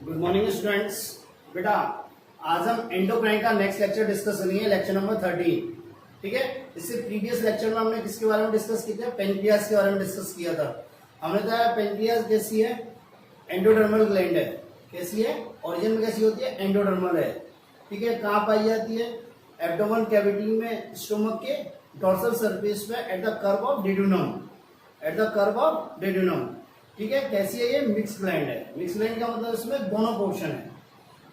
Good morning students. बेटा आज हम एंडोक्राइन का नेक्स्ट लेक्चर डिस्कस करेंगे, लेक्चर नंबर 13। ठीक है, इससे प्रीवियस लेक्चर में हमने किसके बारे में डिस्कस किया था? पेनक्रियास के बारे में डिस्कस किया था। हमने कहा पेनक्रियास कैसी है? एंडोडर्मल ग्लैंड है। कैसी है? ओरिजिन में कैसी होती है? एंडोडर्मल है। ठीक है, कहाँ पाई जाती है? एब्डोमेन कैविटी में, स्टोमक के डोर्सल सरफेस पे at the curve of duodenum, at the curve of duodenum. ठीक है, कैसी है ये? मिक्स ग्लैंड है। मिक्स ग्लैंड का मतलब इसमें दोनों पोर्शन है,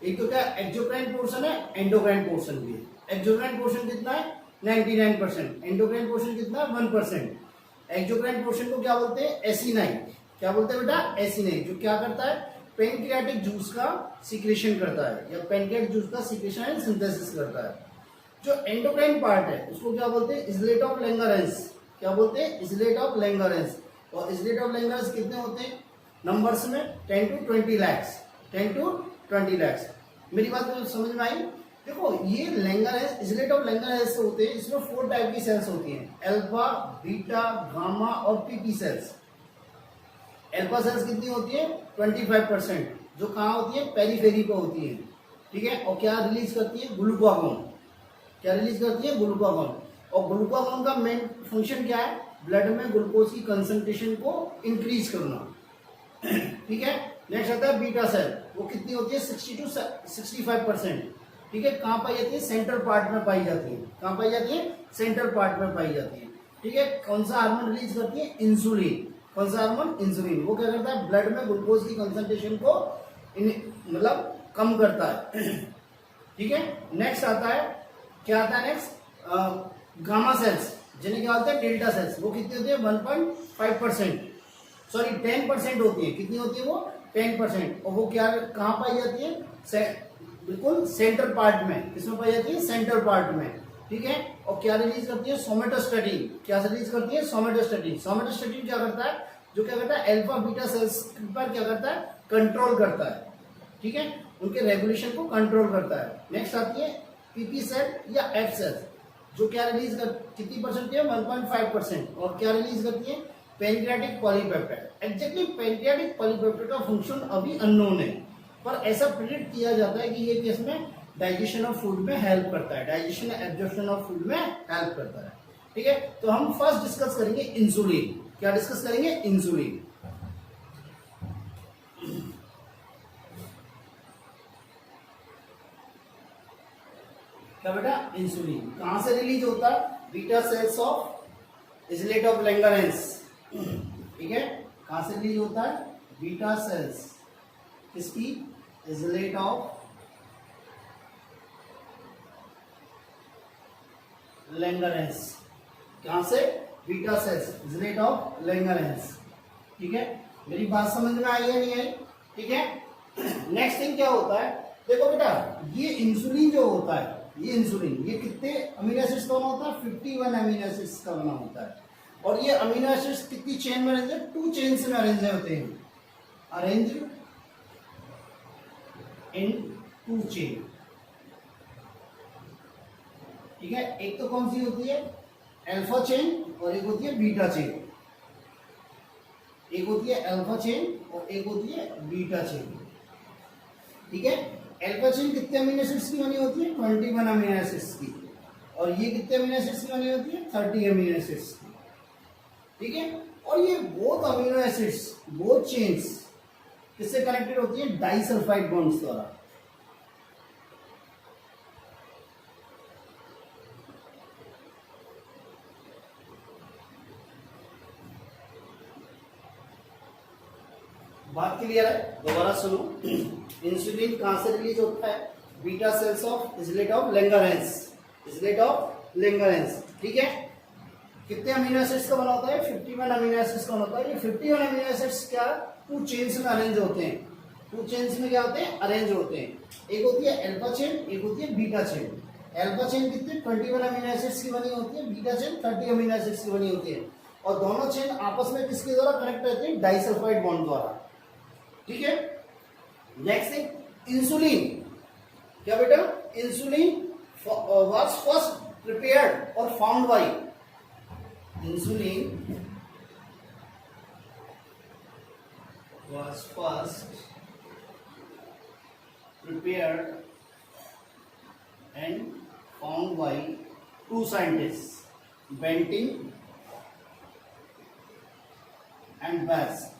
एक तो क्या एक्सोक्राइन पोर्शन है, एंडोक्राइन पोर्शन भी है। एक्सोक्राइन पोर्शन कितना है? 99%। एंडोक्राइन पोर्शन कितना है? 1%। एक्सोक्राइन पोर्शन को क्या बोलते हैं? एसिनाइन। क्या बोलते हैं बेटा? एसिनाइन, जो क्या करता है? पेनक्रियाटिक जूस का सिक्रेशन करता है, या पेनक्रियाटिक जूस का सिक्रेशन एंड सिंथेसिस करता है। जो एंडोक्राइन पार्ट है उसको क्या बोलते हैं? इजलेट ऑफ लैंगरेंस। क्या बोलते हैं? इजलेट ऑफ लैंगरेंस। और इजलेट ऑफ लैंगरेंस कितने होते हैं नंबर्स में? 10 to 20 lakhs, 10 to 20 lakhs। मेरी बात तो समझ में आई? देखो, ये लैंगरेंस, इजलेट ऑफ लैंगरेंस होते हैं, इसमें 4 टाइप की सेल्स होती हैं, अल्फा, बीटा, गामा और पीपी सेल्स। अल्फा सेल्स कितनी होती है? 25%, जो कहाँ होती है? पेरीफेरी पे होती है। ठीक है, और क्या रिलीज करती है? ग्लूकागोन। क्या रिलीज करती है? ग्लूकागोन। और ग्लूकागोन का मेन फंक्शन क्या है? ब्लड में ग्लूकोज की कंसंट्रेशन को इंक्रीज करना। ठीक है, नेक्स्ट आता है बीटा सेल। वो कितनी होती है? 60 to 65%। ठीक है, कहाँ पाई जाती है? सेंट्रल पार्ट में पाई जाती है। कहाँ पाई जाती है? सेंट्रल पार्ट में पाई जाती है। ठीक है, कौन सा हार्मोन रिलीज करती है? इंसुलिन। कौन सा हार्मोन? इंसुलिन। वो क्या करता है? ब्लड में ग्लूकोज की कंसंट्रेशन को मतलब कम करता है। ठीक है, नेक्स्ट आता है, क्या आता है नेक्स्ट? गामा सेल्स, जिन्हें क्या होता है? Delta sales. वो कितनी होती है? 1.5%, सॉरी 10% होती है। कितनी होती है वो? 10%। और वो क्या कहाँ पाई जाती है? बिल्कुल सेंट्रल पार्ट में। किसमें पाई जाती है? सेंट्रल पार्ट में। ठीक है, और क्या रिलीज करती है? सोमेटोस्टेटिन। क्या रिलीज करती है? सोमेटोस्टेटिन। सोमेटोस्टेटिन क्या करता है? जो क्या करता है? अल्फा बीटा सेल्स पर क्या करता है? कंट्रोल करता है। ठीक है, उनके रेगुलेशन को कंट्रोल करता है। नेक्स्ट आती है पीपी सेल या एफ सेल, जो क्या रिलीज कर कितनी परसेंट है? 1.5%। और क्या रिलीज करती है? Pancreatic polypeptide. Exactly pancreatic polypeptide का फंक्शन अभी अननोन है, पर ऐसा प्रिडिक्ट किया जाता है कि ये केस में डाइजेशन ऑफ फूड में हेल्प करता है, डाइजेशन एब्जॉर्प्शन ऑफ फूड में हेल्प करता है। ठीक है, तो हम फर्स्ट डिस्कस करेंगे इंसुलिन। क्या डिस्कस करेंगे? इंसुलिन। क्या बेटा? इंसुलिन कहां से रिलीज होता है? Beta cells of islet of Langerhans. ठीक है, कहां से रिलीज होता है? बीटा सेल्स किसकी? Islet of Langerhans. कहां से? Beta cells islet of Langerhans. ठीक है, मेरी बात समझ में आई है नहीं आई? ठीक है, नेक्स्ट थिंग क्या होता है? देखो बेटा, ये इंसुलिन जो होता है, ये इंसुलिन ये कितने अमीनो एसिड्स का बना होता है? 51 अमीनो एसिड्स का बना होता है। और ये अमीनो एसिड्स कितनी चेन में अरेंज है? 2 चेन्स में अरेंज होते हैं, अरेंज इन 2 चेन। ठीक है, एक तो कौन सी होती है? अल्फा चेन, और एक होती है बीटा चेन। एक होती है अल्फा चेन और एक होती है बीटा चेन। ठीक है, अल्फा चेन कितने अमीनो एसिड्स की बनी होती है? 21 अमीनो एसिड्स की। और ये कितने अमीनो एसिड्स की बनी होती है? 30 अमीनो एसिड्स की। ठीक है, और ये both amino acids, both chains किससे कनेक्टेड होती है? डाइसल्फाइड बॉन्ड्स द्वारा। बात क्लियर है? दोबारा सुनो। इंसुलिन कहां से रिलीज होता है? Beta cells of islet of Langerhans, islet of Langerhans. ठीक है, कितने अमीनो एसिड्स का बना होता है? 51 अमीनो एसिड्स का होता है। ये 51 अमीनो एसिड्स क्या 2 चेन्स में अरेंज होते हैं। 2 चेन्स में क्या होते हैं? अरेंज होते हैं। एक होती है अल्फा चेन, एक होती है बीटा चेन। अल्फा चेन कितने? 21 अमीनो एसिड्स की बनी होती है, बीटा चेन 30 अमीनो एसिड्स की बनी होती है। और दोनों चेन आपस में किसके द्वारा कनेक्ट रहते हैं? डाइसल्फाइड बॉन्ड द्वारा। ठीक है, नेक्स्ट थिंग इंसुलिन। क्या बेटा? इंसुलिन वाज फर्स्ट प्रिपेयर्ड और found by, insulin was first prepared and found by two scientists, Banting and Best.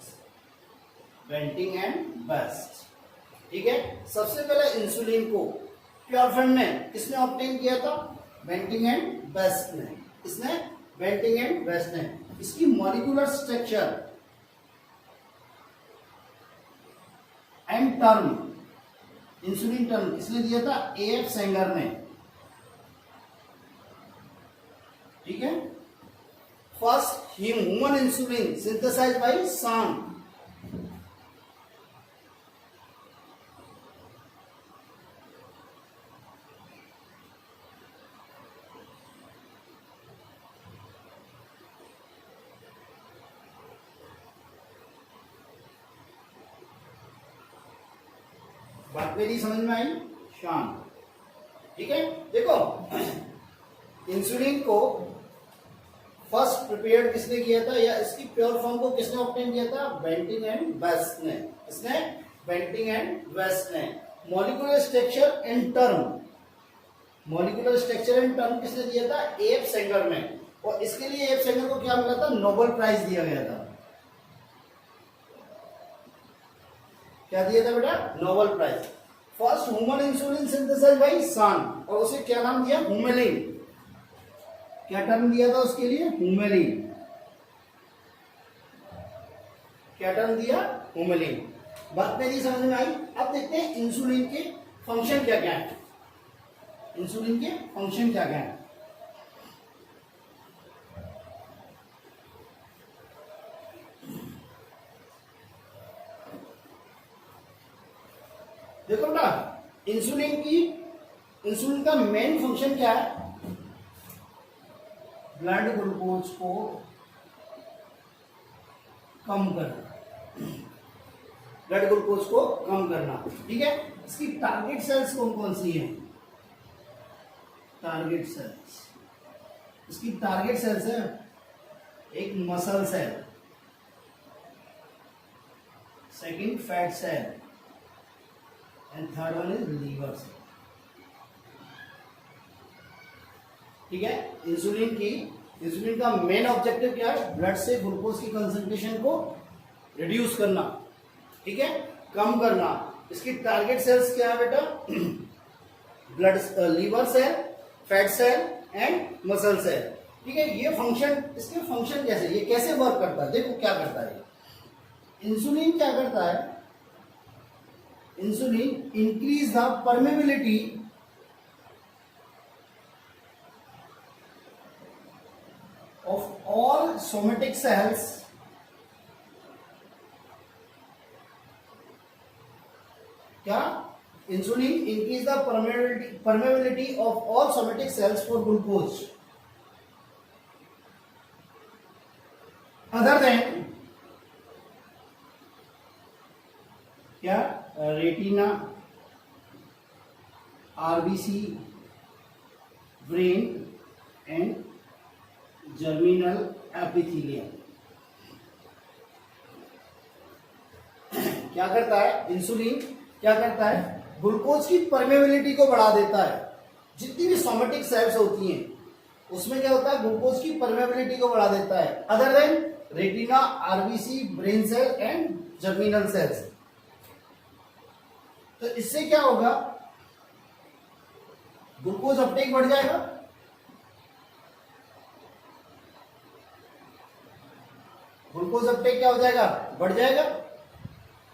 Banting and Best. ठीक है, सबसे पहले इंसुलिन को प्योरफेंड में किसने ऑब्टेन किया था? बेंटिंग एंड बेस्ट ने। किसने? बेंटिंग एंड बेस्ट ने। इसकी molecular structure and term, insulin term किसने दिया था? एएफ सेंगर ने। ठीक है, first human insulin synthesized by सान। बात मेरी समझ में आई? शान। ठीक है, देखो इंसुलिन को फर्स्ट प्रिपेयर्ड किसने किया था, या इसकी प्योर फॉर्म को किसने ऑब्टेन किया था? बेंटिंग एंड बेस्ट ने। किसने? बेंटिंग एंड बेस्ट ने। Molecular structure and term, molecular structure and term किसने दिया था? एएफ सेंगर ने। और इसके लिए एएफ सेंगर को क्या मिला था? नोबेल प्राइज दिया गया था। क्या दिया था बेटा? Nobel prize. First human insulin synthesized by सान, और उसे क्या नाम दिया? हुमेलिन। क्या टर्म दिया था उसके लिए? हुमेलिन। क्या टर्म दिया? हुमेलिन। बात मेरी समझ में आई? अब देखते हैं इंसुलिन के फंक्शन क्या क्या है। इंसुलिन के फंक्शन क्या क्या है? देखो बेटा, इंसुलिन का मेन फंक्शन क्या है? ब्लड ग्लूकोज को कम करना, ब्लड ग्लूकोज को कम करना। ठीक है, इसकी टारगेट सेल्स कौन कौन सी हैं? टारगेट सेल्स, इसकी टारगेट सेल्स है एक muscle cell, second fat cell, and third one is liver cell. ठीक है, इंसुलिन का मेन ऑब्जेक्टिव क्या है? ब्लड से ग्लूकोज की कंसंट्रेशन को रिड्यूस करना। ठीक है, कम करना। इसकी टारगेट सेल्स क्या है बेटा? Blood, liver cell, fat cell and muscle cell. ठीक है, ये फंक्शन, इसके फंक्शन कैसे, ये कैसे वर्क करता है? देखो क्या करता है इंसुलिन। क्या करता है insulin? Increase the permeability of all somatic cells क्या? Insulin increase the permeability of all somatic cells for glucose other than क्या? Retina, RBC, brain and germinal epithelium. क्या करता है इंसुलिन? क्या करता है? ग्लूकोज की परमेबिलिटी को बढ़ा देता है। जितनी भी सोमेटिक सेल्स होती हैं उसमें क्या होता है? ग्लूकोज की परमेबिलिटी को बढ़ा देता है, other than retina, RBC, brain cell and germinal cells. तो इससे क्या होगा? ग्लूकोज अपटेक बढ़ जाएगा। ग्लूकोज अपटेक क्या हो जाएगा? बढ़ जाएगा।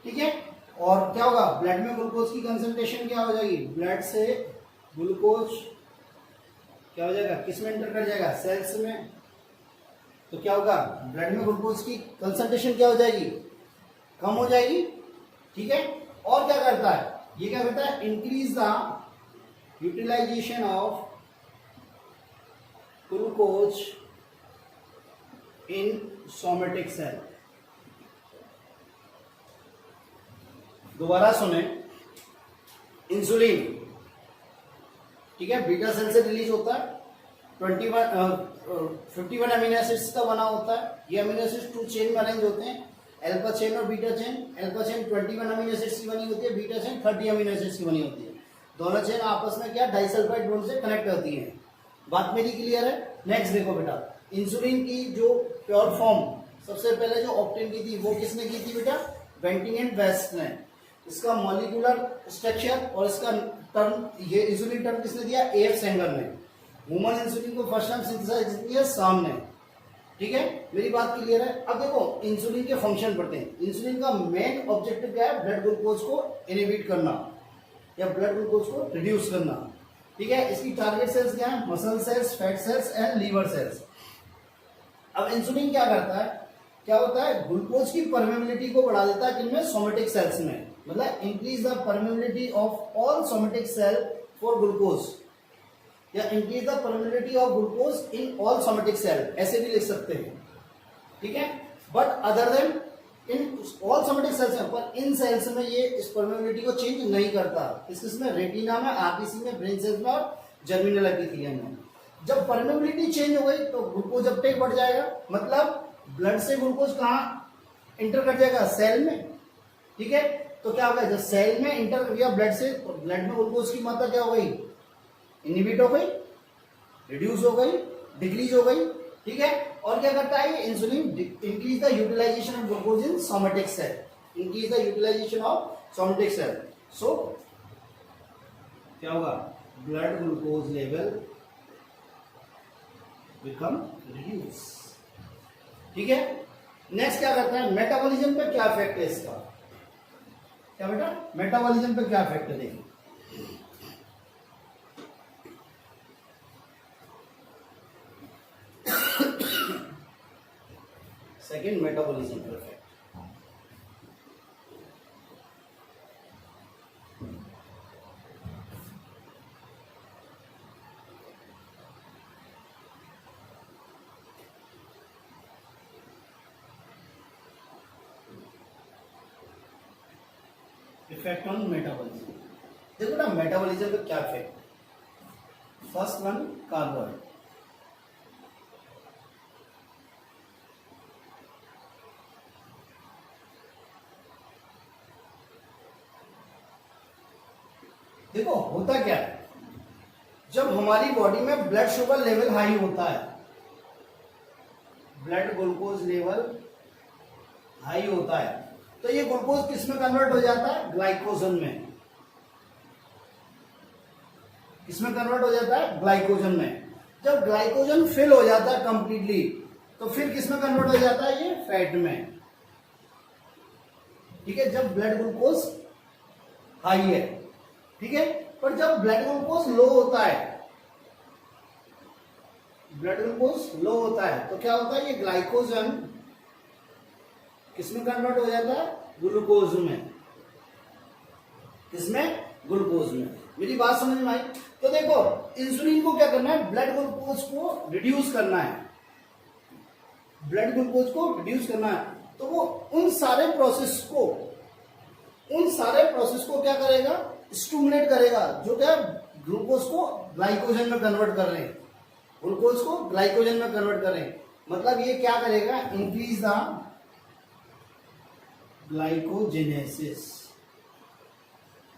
ठीक है, और क्या होगा? ब्लड में ग्लूकोज की कंसंट्रेशन क्या हो जाएगी? ब्लड से ग्लूकोज क्या हो जाएगा? किस में एंटर कर जाएगा? सेल्स में। तो क्या होगा? ब्लड में ग्लूकोज की कंसंट्रेशन क्या हो जाएगी? कम हो जाएगी। ठीक है, और क्या करता है ये? क्या करता है? Increase the utilization of glucose in somatic cell. दोबारा सुने, इंसुलिन, ठीक है, बीटा सेल से रिलीज होता है। 51 अमीनो एसिड्स का बना होता है। ये अमीनो एसिड्स 2 चेन में अरेंज होते हैं अल्फा चेन और beta chain. Alpha chain 21 amino acids की बनी होती है, बीटा चेन 30 अमीनो एसिड्स की बनी होती है। दोनों चेन आपस में क्या डाइसल्फाइड बॉन्ड से कनेक्ट होती हैं। बात मेरी क्लियर है? नेक्स्ट देखो बेटा, इंसुलिन की जो प्योर फॉर्म सबसे पहले जो ऑब्टेन की थी वो किसने की थी बेटा? बेंटिंग एंड वेस्ट ने। इसका मॉलिक्यूलर स्ट्रक्चर और इसका टर्म, ये इंसुलिन टर्म किसने दिया? एएफ सेंगर ने। ह्यूमन इंसुलिन को फर्स्ट टाइम सिंथेसाइज किया शाम ने। ठीक है, मेरी बात क्लियर है? अब देखो इंसुलिन के फंक्शन पढ़ते हैं। इंसुलिन का मेन ऑब्जेक्टिव क्या है? ब्लड ग्लूकोज को इनहिबिट करना या ब्लड ग्लूकोज को रिड्यूस करना। ठीक है, इसकी टारगेट सेल्स क्या है? Muscle cells, fat cells and liver cells. अब इंसुलिन क्या करता है? क्या होता है? ग्लूकोज की परमेबिलिटी को बढ़ा देता है किनमें? सोमेटिक सेल्स में। मतलब increase the permeability of all somatic cell for glucose, या increase the permeability of glucose in all somatic cell, ऐसे भी लिख सकते हैं। ठीक है, but other than in all somatic cells में, पर इन सेल्स में ये इस परमेबिलिटी को चेंज नहीं करता। किसमें? रेटिना में, आरबीसी में, ब्रेन सेल्स में और जर्मिनल एपिथेलियम में। जब परमेबिलिटी चेंज हो गई तो ग्लूकोज अपटेक बढ़ जाएगा। मतलब ब्लड से ग्लूकोज कहाँ इंटर कर जाएगा? सेल में। ठीक है, तो क्या होगा? जब सेल में इंटर कर गया ब्लड से, तो ब्लड में ग्लूकोज की मात्रा क्या हो गई? इनहिबिट हो गई, रिड्यूस हो गई, डिक्रीज हो गई। ठीक है, और क्या करता है ये insulin? Increase the utilization of glucose in somatic cell, increase the utilization of somatic cell. So क्या होगा? Blood glucose level become reduce. ठीक है, नेक्स्ट क्या करता है? मेटाबॉलिज्म पे क्या इफेक्ट है इसका? क्या बेटा? मेटाबॉलिज्म पे क्या इफेक्ट है? देखिए सेकेंड, मेटाबॉलिज्म पे इफेक्ट। Effect on metabolism. देखो ना मेटाबॉलिज्म पे क्या इफेक्ट। First one, carbohydrate. देखो होता क्या है, जब हमारी बॉडी में ब्लड शुगर लेवल हाई होता है, ब्लड ग्लूकोज लेवल हाई होता है, तो ये ग्लूकोज किस में कन्वर्ट हो जाता है? ग्लाइकोजन में। किसमें कन्वर्ट हो जाता है? ग्लाइकोजन में। जब ग्लाइकोजन फिल हो जाता है कंप्लीटली, तो फिर किसमें कन्वर्ट हो जाता है? ये फैट में। ठीक है, जब ब्लड ग्लूकोज हाई है। ठीक है, पर जब ब्लड ग्लूकोज लो होता है, ब्लड ग्लूकोज लो होता है, तो क्या होता है? ये ग्लाइकोजन किसमें कन्वर्ट हो जाता है? ग्लूकोज में। किसमें? ग्लूकोज में। मेरी बात समझ में आई? तो देखो इंसुलिन को क्या करना है? ब्लड ग्लूकोज को रिड्यूस करना है। ब्लड ग्लूकोज को रिड्यूस करना है, तो वो उन सारे प्रोसेस को क्या करेगा? स्टिमुलेट करेगा, जो क्या ग्लूकोज को ग्लाइकोजन में कन्वर्ट कर रहे हैं, ग्लूकोज को ग्लाइकोजन में कन्वर्ट कर रहे हैं। मतलब ये क्या करेगा? Increase the glycogenesis.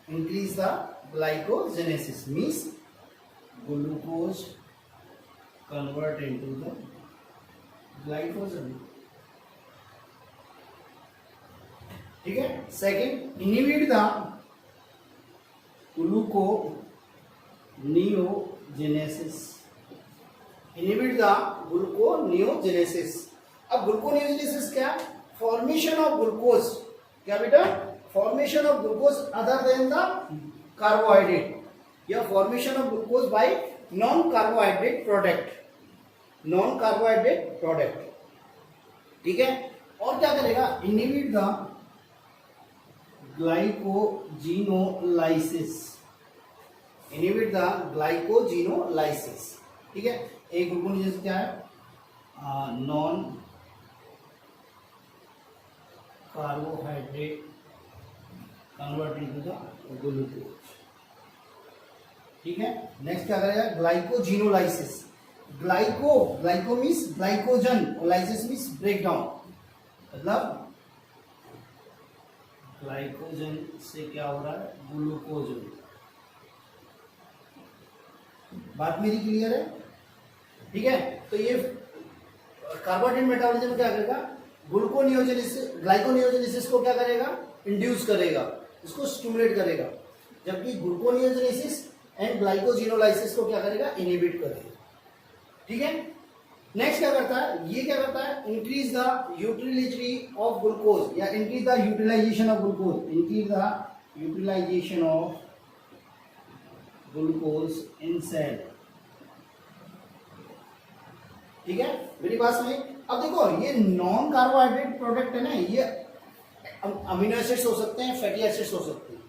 Increase the glycogenesis means glucose convert into the glycogen. ठीक है, second, inhibit the gluconeogenesis. Inhibit the gluconeogenesis. अब ग्लूकोनियोजेनेसिस क्या? Formation of glucose. क्या बेटा? Formation of glucose other than the carbohydrate, या formation of glucose by non carbohydrate product, non carbohydrate product. ठीक है, और क्या करेगा? Inhibit the glycogenolysis. Inhibit the glycogenolysis. ठीक है, एक ग्लूकोनियोजेनेसिस क्या है? Non carbohydrate convert into the glucose. ठीक है, नेक्स्ट क्या करेगा? Glycogenolysis. Glyco means glycogen, lysis means break down. मतलब ग्लाइकोजन से क्या हो रहा है, ग्लूकोज। बात मेरी क्लियर है? ठीक है, तो ये कार्बोहाइड्रेट मेटाबॉलिज्म में क्या करेगा, ग्लाइकोनियोजेनेसिस को क्या करेगा, इंड्यूस करेगा, इसको स्टिमुलेट करेगा, जबकि ग्लूकोनियोजेनेसिस एंड ग्लाइकोजिनोलाइसिस को क्या करेगा, इनहिबिट करेगा। ठीक है, नेक्स्ट क्या करता है, ये क्या करता है, increase the utility of glucose या increase the utilization of glucose, increase the utilization of glucose in cell. ठीक है, मेरी बात समझ? अब देखो ये नॉन कार्बोहाइड्रेट प्रोडक्ट है ना, ये अमीनो एसिड्स हो सकते हैं, फैटी एसिड्स हो सकते हैं।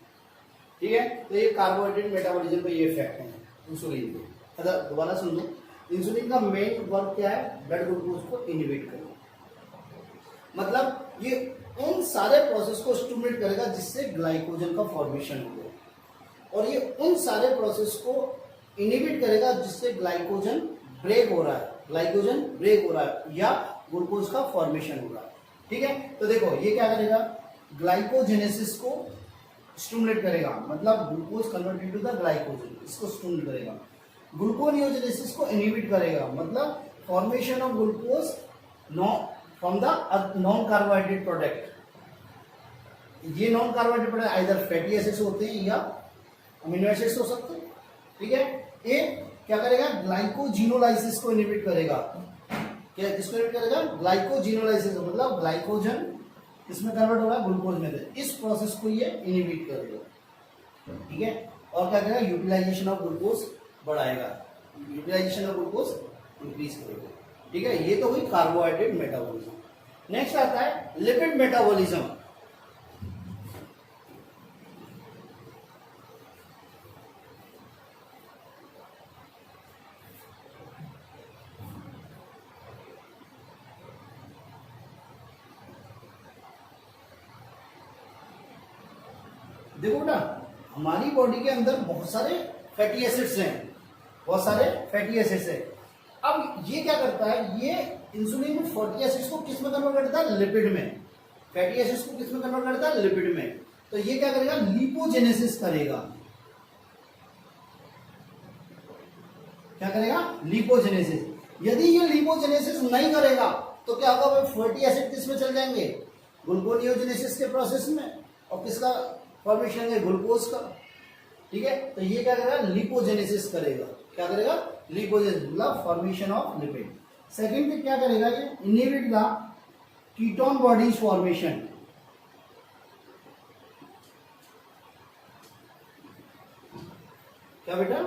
ठीक है, तो ये कार्बोहाइड्रेट मेटाबॉलिज्म पे ये इफेक्ट है इंसुलिन पे। अच्छा दोबारा सुन लो, इंसुलिन का मेन वर्क क्या है, ब्लड ग्लूकोज को इनहिबिट करना, मतलब ये उन सारे प्रोसेस को स्टिमुलेट करेगा जिससे ग्लाइकोजन का फॉर्मेशन हो गया, और ये उन सारे प्रोसेस को इनहिबिट करेगा जिससे ग्लाइकोजन ब्रेक हो रहा है, ग्लाइकोजन ब्रेक हो रहा है या ग्लूकोज का फॉर्मेशन हो रहा है। ठीक है, तो देखो ये क्या करेगा, ग्लाइकोजेनेसिस को स्टिमुलेट करेगा, मतलब glucose converted to the glycogen, इसको स्टिमुलेट करेगा। ग्लूकोनियोजेनेसिस को इनहिबिट करेगा, मतलब formation of glucose from the non carbohydrate product. ये non carbohydrate product either fatty acids होते हैं या अमीनो एसिड्स हो सकते हैं। ठीक है, ये क्या करेगा, ग्लाइकोजिनोलाइसिस को इनहिबिट करेगा। क्या किसको इनहिबिट करेगा, ग्लाइकोजिनोलाइसिस, मतलब ग्लाइकोजन किसमें कन्वर्ट होगा, ग्लूकोज में। इस प्रोसेस को ये इनहिबिट करेगा। ठीक है, और क्या करेगा, यूटिलाइजेशन ऑफ ग्लूकोज बढ़ाएगा, यूटिलाइजेशन ऑफ ग्लूकोज इंक्रीज करेगा। ठीक है, ये तो हुई कार्बोहाइड्रेट मेटाबॉलिज्म। नेक्स्ट आता है लिपिड मेटाबॉलिज्म। देखो ना, हमारी बॉडी के अंदर बहुत सारे फैटी एसिड्स हैं, बहुत सारे फैटी एसिड्स हैं। अब ये क्या करता है, ये इंसुलिन फैटी एसिड्स को किस में कन्वर्ट करता है, लिपिड में। फैटी एसिड्स को किस में कन्वर्ट करता है, लिपिड में। तो ये क्या करेगा, लिपोजेनेसिस करेगा। क्या करेगा, लिपोजेनेसिस। यदि ये लिपोजेनेसिस नहीं करेगा तो क्या होगा, फैटी एसिड किस में चल जाएंगे, ग्लूकोनियोजेनेसिस के प्रोसेस में, और किसका फॉर्मेशन है, ग्लूकोज का। ठीक है, तो ये क्या करेगा, लिपोजेनेसिस करेगा। क्या करेगा, लिपोजेनेसिस, मतलब फॉर्मेशन ऑफ लिपिड। सेकंड पे क्या करेगा, ये inhibit the ketone bodies formation. क्या बेटा,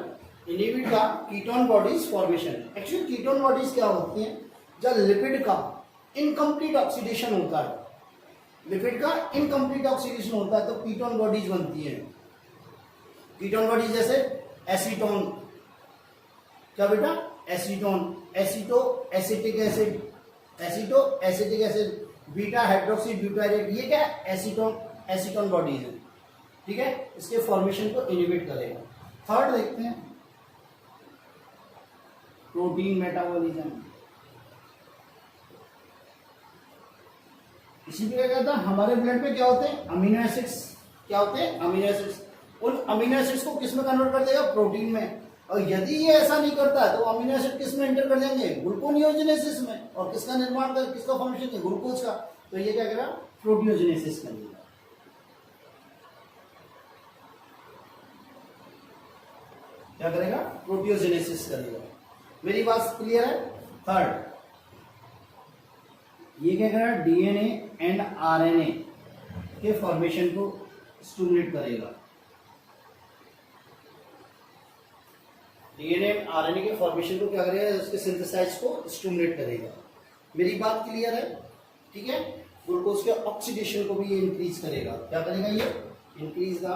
inhibit the ketone bodies formation. Actually ketone bodies क्या होती हैं, जब लिपिड का इनकम्प्लीट ऑक्सीडेशन होता है, लिपिड का इनकम्प्लीट ऑक्सीडेशन होता है तो कीटोन बॉडीज बनती है। कीटोन बॉडीज जैसे एसीटोन, क्या बेटा, acetone, aceto acetic acid, aceto acetic acid, beta hydroxy butyrate, ये क्या है, एसीटोन, एसीटोन बॉडीज है। ठीक है, इसके फॉर्मेशन को इनहिबिट करेगा। थर्ड देखते हैं प्रोटीन मेटाबॉलिज्म। इसी पे क्या कहता है, हमारे ब्लड में क्या होते हैं, अमीनो एसिड्स। क्या होते हैं, अमीनो एसिड्स। उन अमीनो एसिड्स को किस में कन्वर्ट कर देगा, प्रोटीन में। और यदि ये ऐसा नहीं करता है तो अमीनो एसिड किस में एंटर कर जाएंगे, ग्लूकोनियोजेनेसिस में, और किसका निर्माण कर, किसका फॉर्मेशन है, ग्लूकोज का। तो ये क्या करेगा, प्रोटियोजेनेसिस करेगा। क्या करेगा, प्रोटियोजेनेसिस करेगा। मेरी बात क्लियर है। थर्ड, ये क्या करेगा, डीएनए एंड आरएनए के फॉर्मेशन को स्टिमुलेट करेगा। डीएनए एंड आरएनए के फॉर्मेशन को क्या करेगा, उसके सिंथेसाइज को स्टिमुलेट करेगा। मेरी बात क्लियर है? ठीक है, ग्लूकोज के ऑक्सीडेशन को भी ये इंक्रीज करेगा। क्या करेगा, ये इंक्रीज द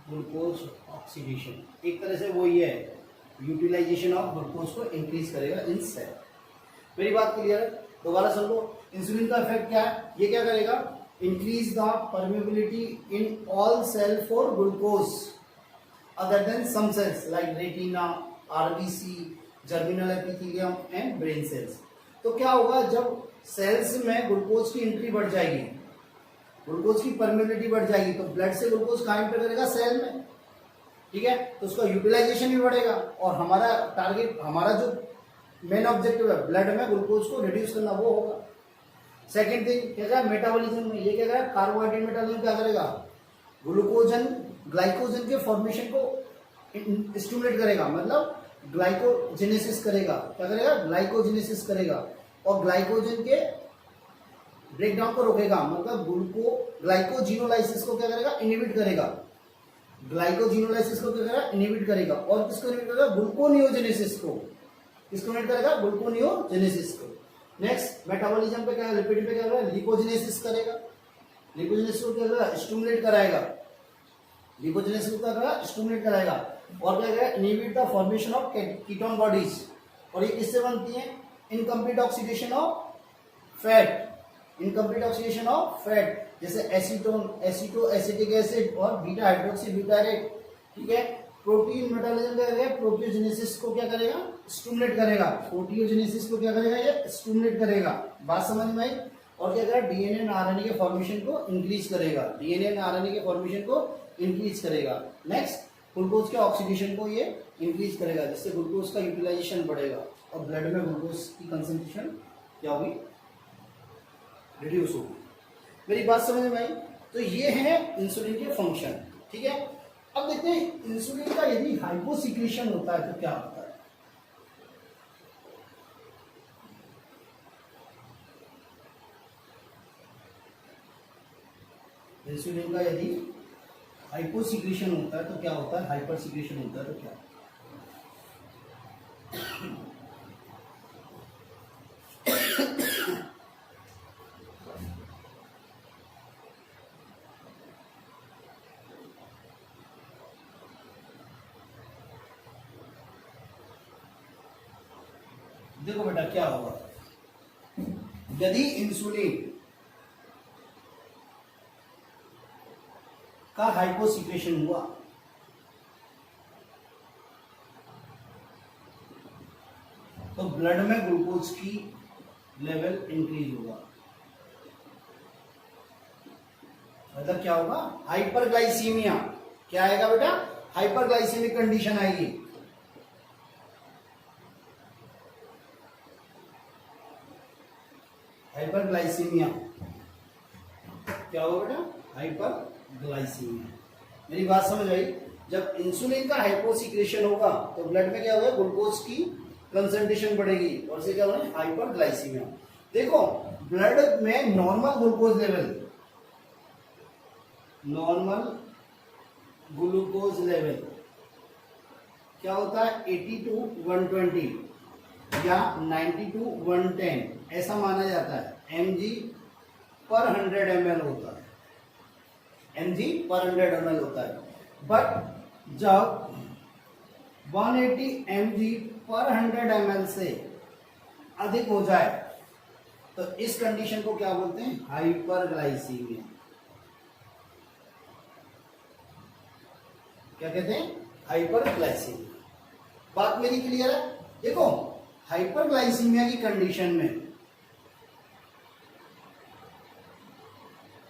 ग्लूकोज ऑक्सीडेशन। एक तरह से वो ये है, यूटिलाइजेशन ऑफ ग्लूकोज को इंक्रीज करेगा इन सेल। मेरी बात क्लियर है? दोबारा सुन लो, इंसुलिन का इफेक्ट क्या है, ये क्या करेगा, increase the permeability in all cell for glucose other than some cells like retina, RBC, germinal epithelium and brain cells. तो क्या होगा, जब सेल्स में ग्लूकोज की एंट्री बढ़ जाएगी ग्लूकोज की परमेबिलिटी बढ़ जाएगी तो ब्लड से ग्लूकोज कहाँ एंटर करेगा, सेल में, ठीक है, तो उसका यूटिलाइजेशन भी बढ़ेगा और हमारा टारगेट, हमारा जो मेन ऑब्जेक्टिव है ब्लड में ग्लूकोज को रिड्यूस करना, वो होगा। सेकेंड थिंग क्या करेगा, मेटाबॉलिज्म में ये क्या करेगा, कार्बोहाइड्रेट मेटाबॉलिज्म क्या करेगा, ग्लूकोजन ग्लाइकोजन के फॉर्मेशन को स्टिमुलेट करेगा, मतलब ग्लाइकोजेनेसिस करेगा, क्या करेगा, ग्लाइकोजेनेसिस करेगा, और ग्लाइकोजन के ब्रेकडाउन को रोकेगा, मतलब ग्लाइकोजिनोलाइसिस को क्या करेगा, इनहिबिट करेगा, ग्लाइकोजिनोलाइसिस को क्या करेगा, इनहिबिट करेगा, और किसको इनहिबिट करेगा, ग्लूकोनियोजेनेसिस को, किसको इनहिबिट करेगा, ग्लूकोनियोजेनेसिस को। नेक्स्ट मेटाबॉलिज्म पे क्या, लिपिड पे क्या करेगा, लिपोजेनेसिस करेगा, लिपोजेनेसिस को क्या करेगा, स्टिमुलेट कराएगा, लिपोजेनेसिस को क्या करेगा, स्टिमुलेट कराएगा, और क्या करेगा, inhibit the formation of ketone bodies, और ये किससे बनती है, incomplete oxidation of fat, incomplete oxidation of fat, जैसे एसीटोन, एसीटो एसिटिक एसिड और बीटा हाइड्रोक्सी ब्यूटारेट, ठीक है। प्रोटीन मेटाबॉलिज्म क्या करेगा, प्रोटियोजेनेसिस को क्या करेगा, स्टिमुलेट करेगा, प्रोटियोजेनेसिस को क्या करेगा, ये स्टिमुलेट करेगा, बात समझ में आई। और क्या करेगा, डीएनए एंड आरएनए के फॉर्मेशन को इंक्रीज करेगा, डीएनए एंड आरएनए के फॉर्मेशन को इंक्रीज करेगा। नेक्स्ट ग्लूकोज के ऑक्सीडेशन को ये इंक्रीज करेगा, जिससे ग्लूकोज का यूटिलाइजेशन बढ़ेगा और ब्लड में ग्लूकोज की कंसेंट्रेशन क्या होगी, रिड्यूस होगी। मेरी बात समझ में आई। तो ये है इंसुलिन के फंक्शन, ठीक है। अब देखते हैं इंसुलिन का यदि हाइपोसिक्रेशन होता है तो क्या होता है। इंसुलिन का यदि हाइपोसिक्रेशन होता है तो क्या होता है, हाइपर सिक्रेशन होता है तो क्या होता है। देखो बेटा क्या होगा, यदि इंसुलिन का हाइपोसिक्रेशन हुआ तो ब्लड में ग्लूकोज की लेवल इंक्रीज होगा, मतलब क्या होगा, हाइपरग्लाइसीमिया। क्या आएगा बेटा, हाइपरग्लाइसीमिक कंडीशन आएगी। हाइपरग्लाइसीमिया क्या होगा बेटा, हाइपरग्लाइसीमिया। मेरी बात समझ आई। जब इंसुलिन का हाइपोसिक्रेशन होगा तो ब्लड में क्या होगा, ग्लूकोज की कंसंट्रेशन बढ़ेगी और से क्या होगा, हाइपरग्लाइसीमिया। देखो ब्लड में normal glucose level, normal glucose level क्या होता है, 80 to 120 या 90 to 110 ऐसा माना जाता है, mg पर 100 ml होता है, mg पर 100 ml होता है। बट जब 180 mg पर 100 ml से अधिक हो जाए तो इस कंडीशन को क्या बोलते हैं, हाइपरग्लाइसीमिया। क्या कहते हैं, हाइपरग्लाइसीमिया। बात मेरी क्लियर है। देखो हाइपरग्लाइसीमिया की कंडीशन में,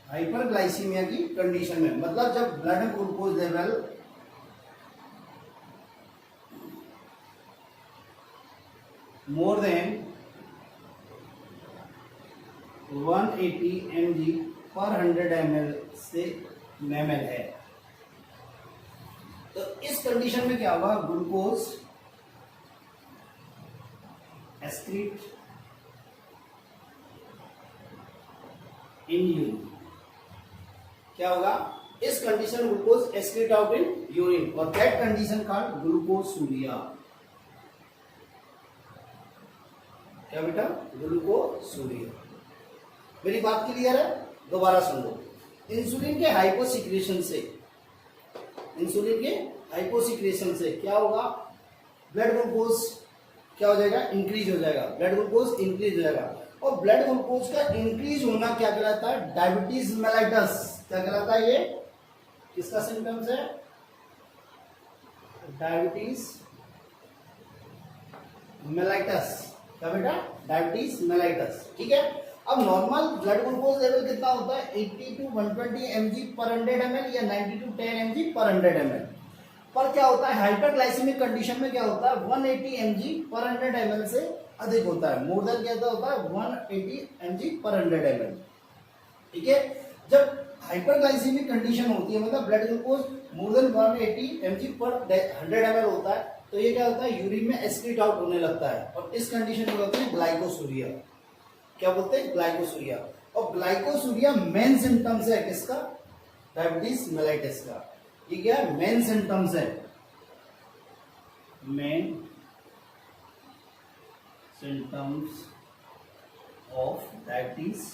हाइपरग्लाइसीमिया की कंडीशन में मतलब जब blood glucose level more than 180 mg पर 100 ml से ml है, तो इस कंडीशन में क्या होगा, ग्लूकोज एक्सक्रीट इन यूरिन। क्या होगा, इस condition glucose excrete out in urine और दैट कंडीशन कॉल्ड ग्लूकोसूरिया। क्या बेटा, ग्लूकोसूरिया। मेरी बात क्लियर है, दोबारा सुन लो। इंसुलिन के हाइपोसिक्रेशन से, इंसुलिन के हाइपोसिक्रेशन से क्या होगा, ब्लड ग्लूकोज क्या हो जाएगा, इंक्रीज हो जाएगा, ब्लड ग्लूकोज इंक्रीज हो जाएगा। और ब्लड ग्लूकोज का इंक्रीज होना क्या कहलाता है, डायबिटीज मेलाइटस। क्या कहलाता है, ये किसका सिम्टम्स है, डायबिटीज मेलाइटस। क्या बेटा, डायबिटीज मेलाइटस, ठीक है। अब नॉर्मल ब्लड ग्लूकोज लेवल कितना होता है 80 टू 120 mg पर 100 ml या 90 टू 10 mg पर 100 ml। पर क्या होता है हाइपरग्लाइसेमिक कंडीशन में क्या होता है 180 mg पर 100 ml से अधिक होता है, मोर देन क्या होता है 180 mg पर 100 ml। ठीक है, जब हाइपरग्लाइसेमिक कंडीशन होती है मतलब blood glucose more than 180 mg पर 100 ml होता है, तो ये क्या होता है यूरिन में एक्सक्रीट आउट होने लगता है और इस कंडीशन में होती है ग्लाइकोसूरिया। क्या बोलते हैं ग्लाइकोसूरिया। और ग्लाइकोसूरिया मेन सिम्टम्स है किसका डायबिटीज मेलाइटिस का। ये क्या है मेन सिम्टम्स है, main symptoms of diabetes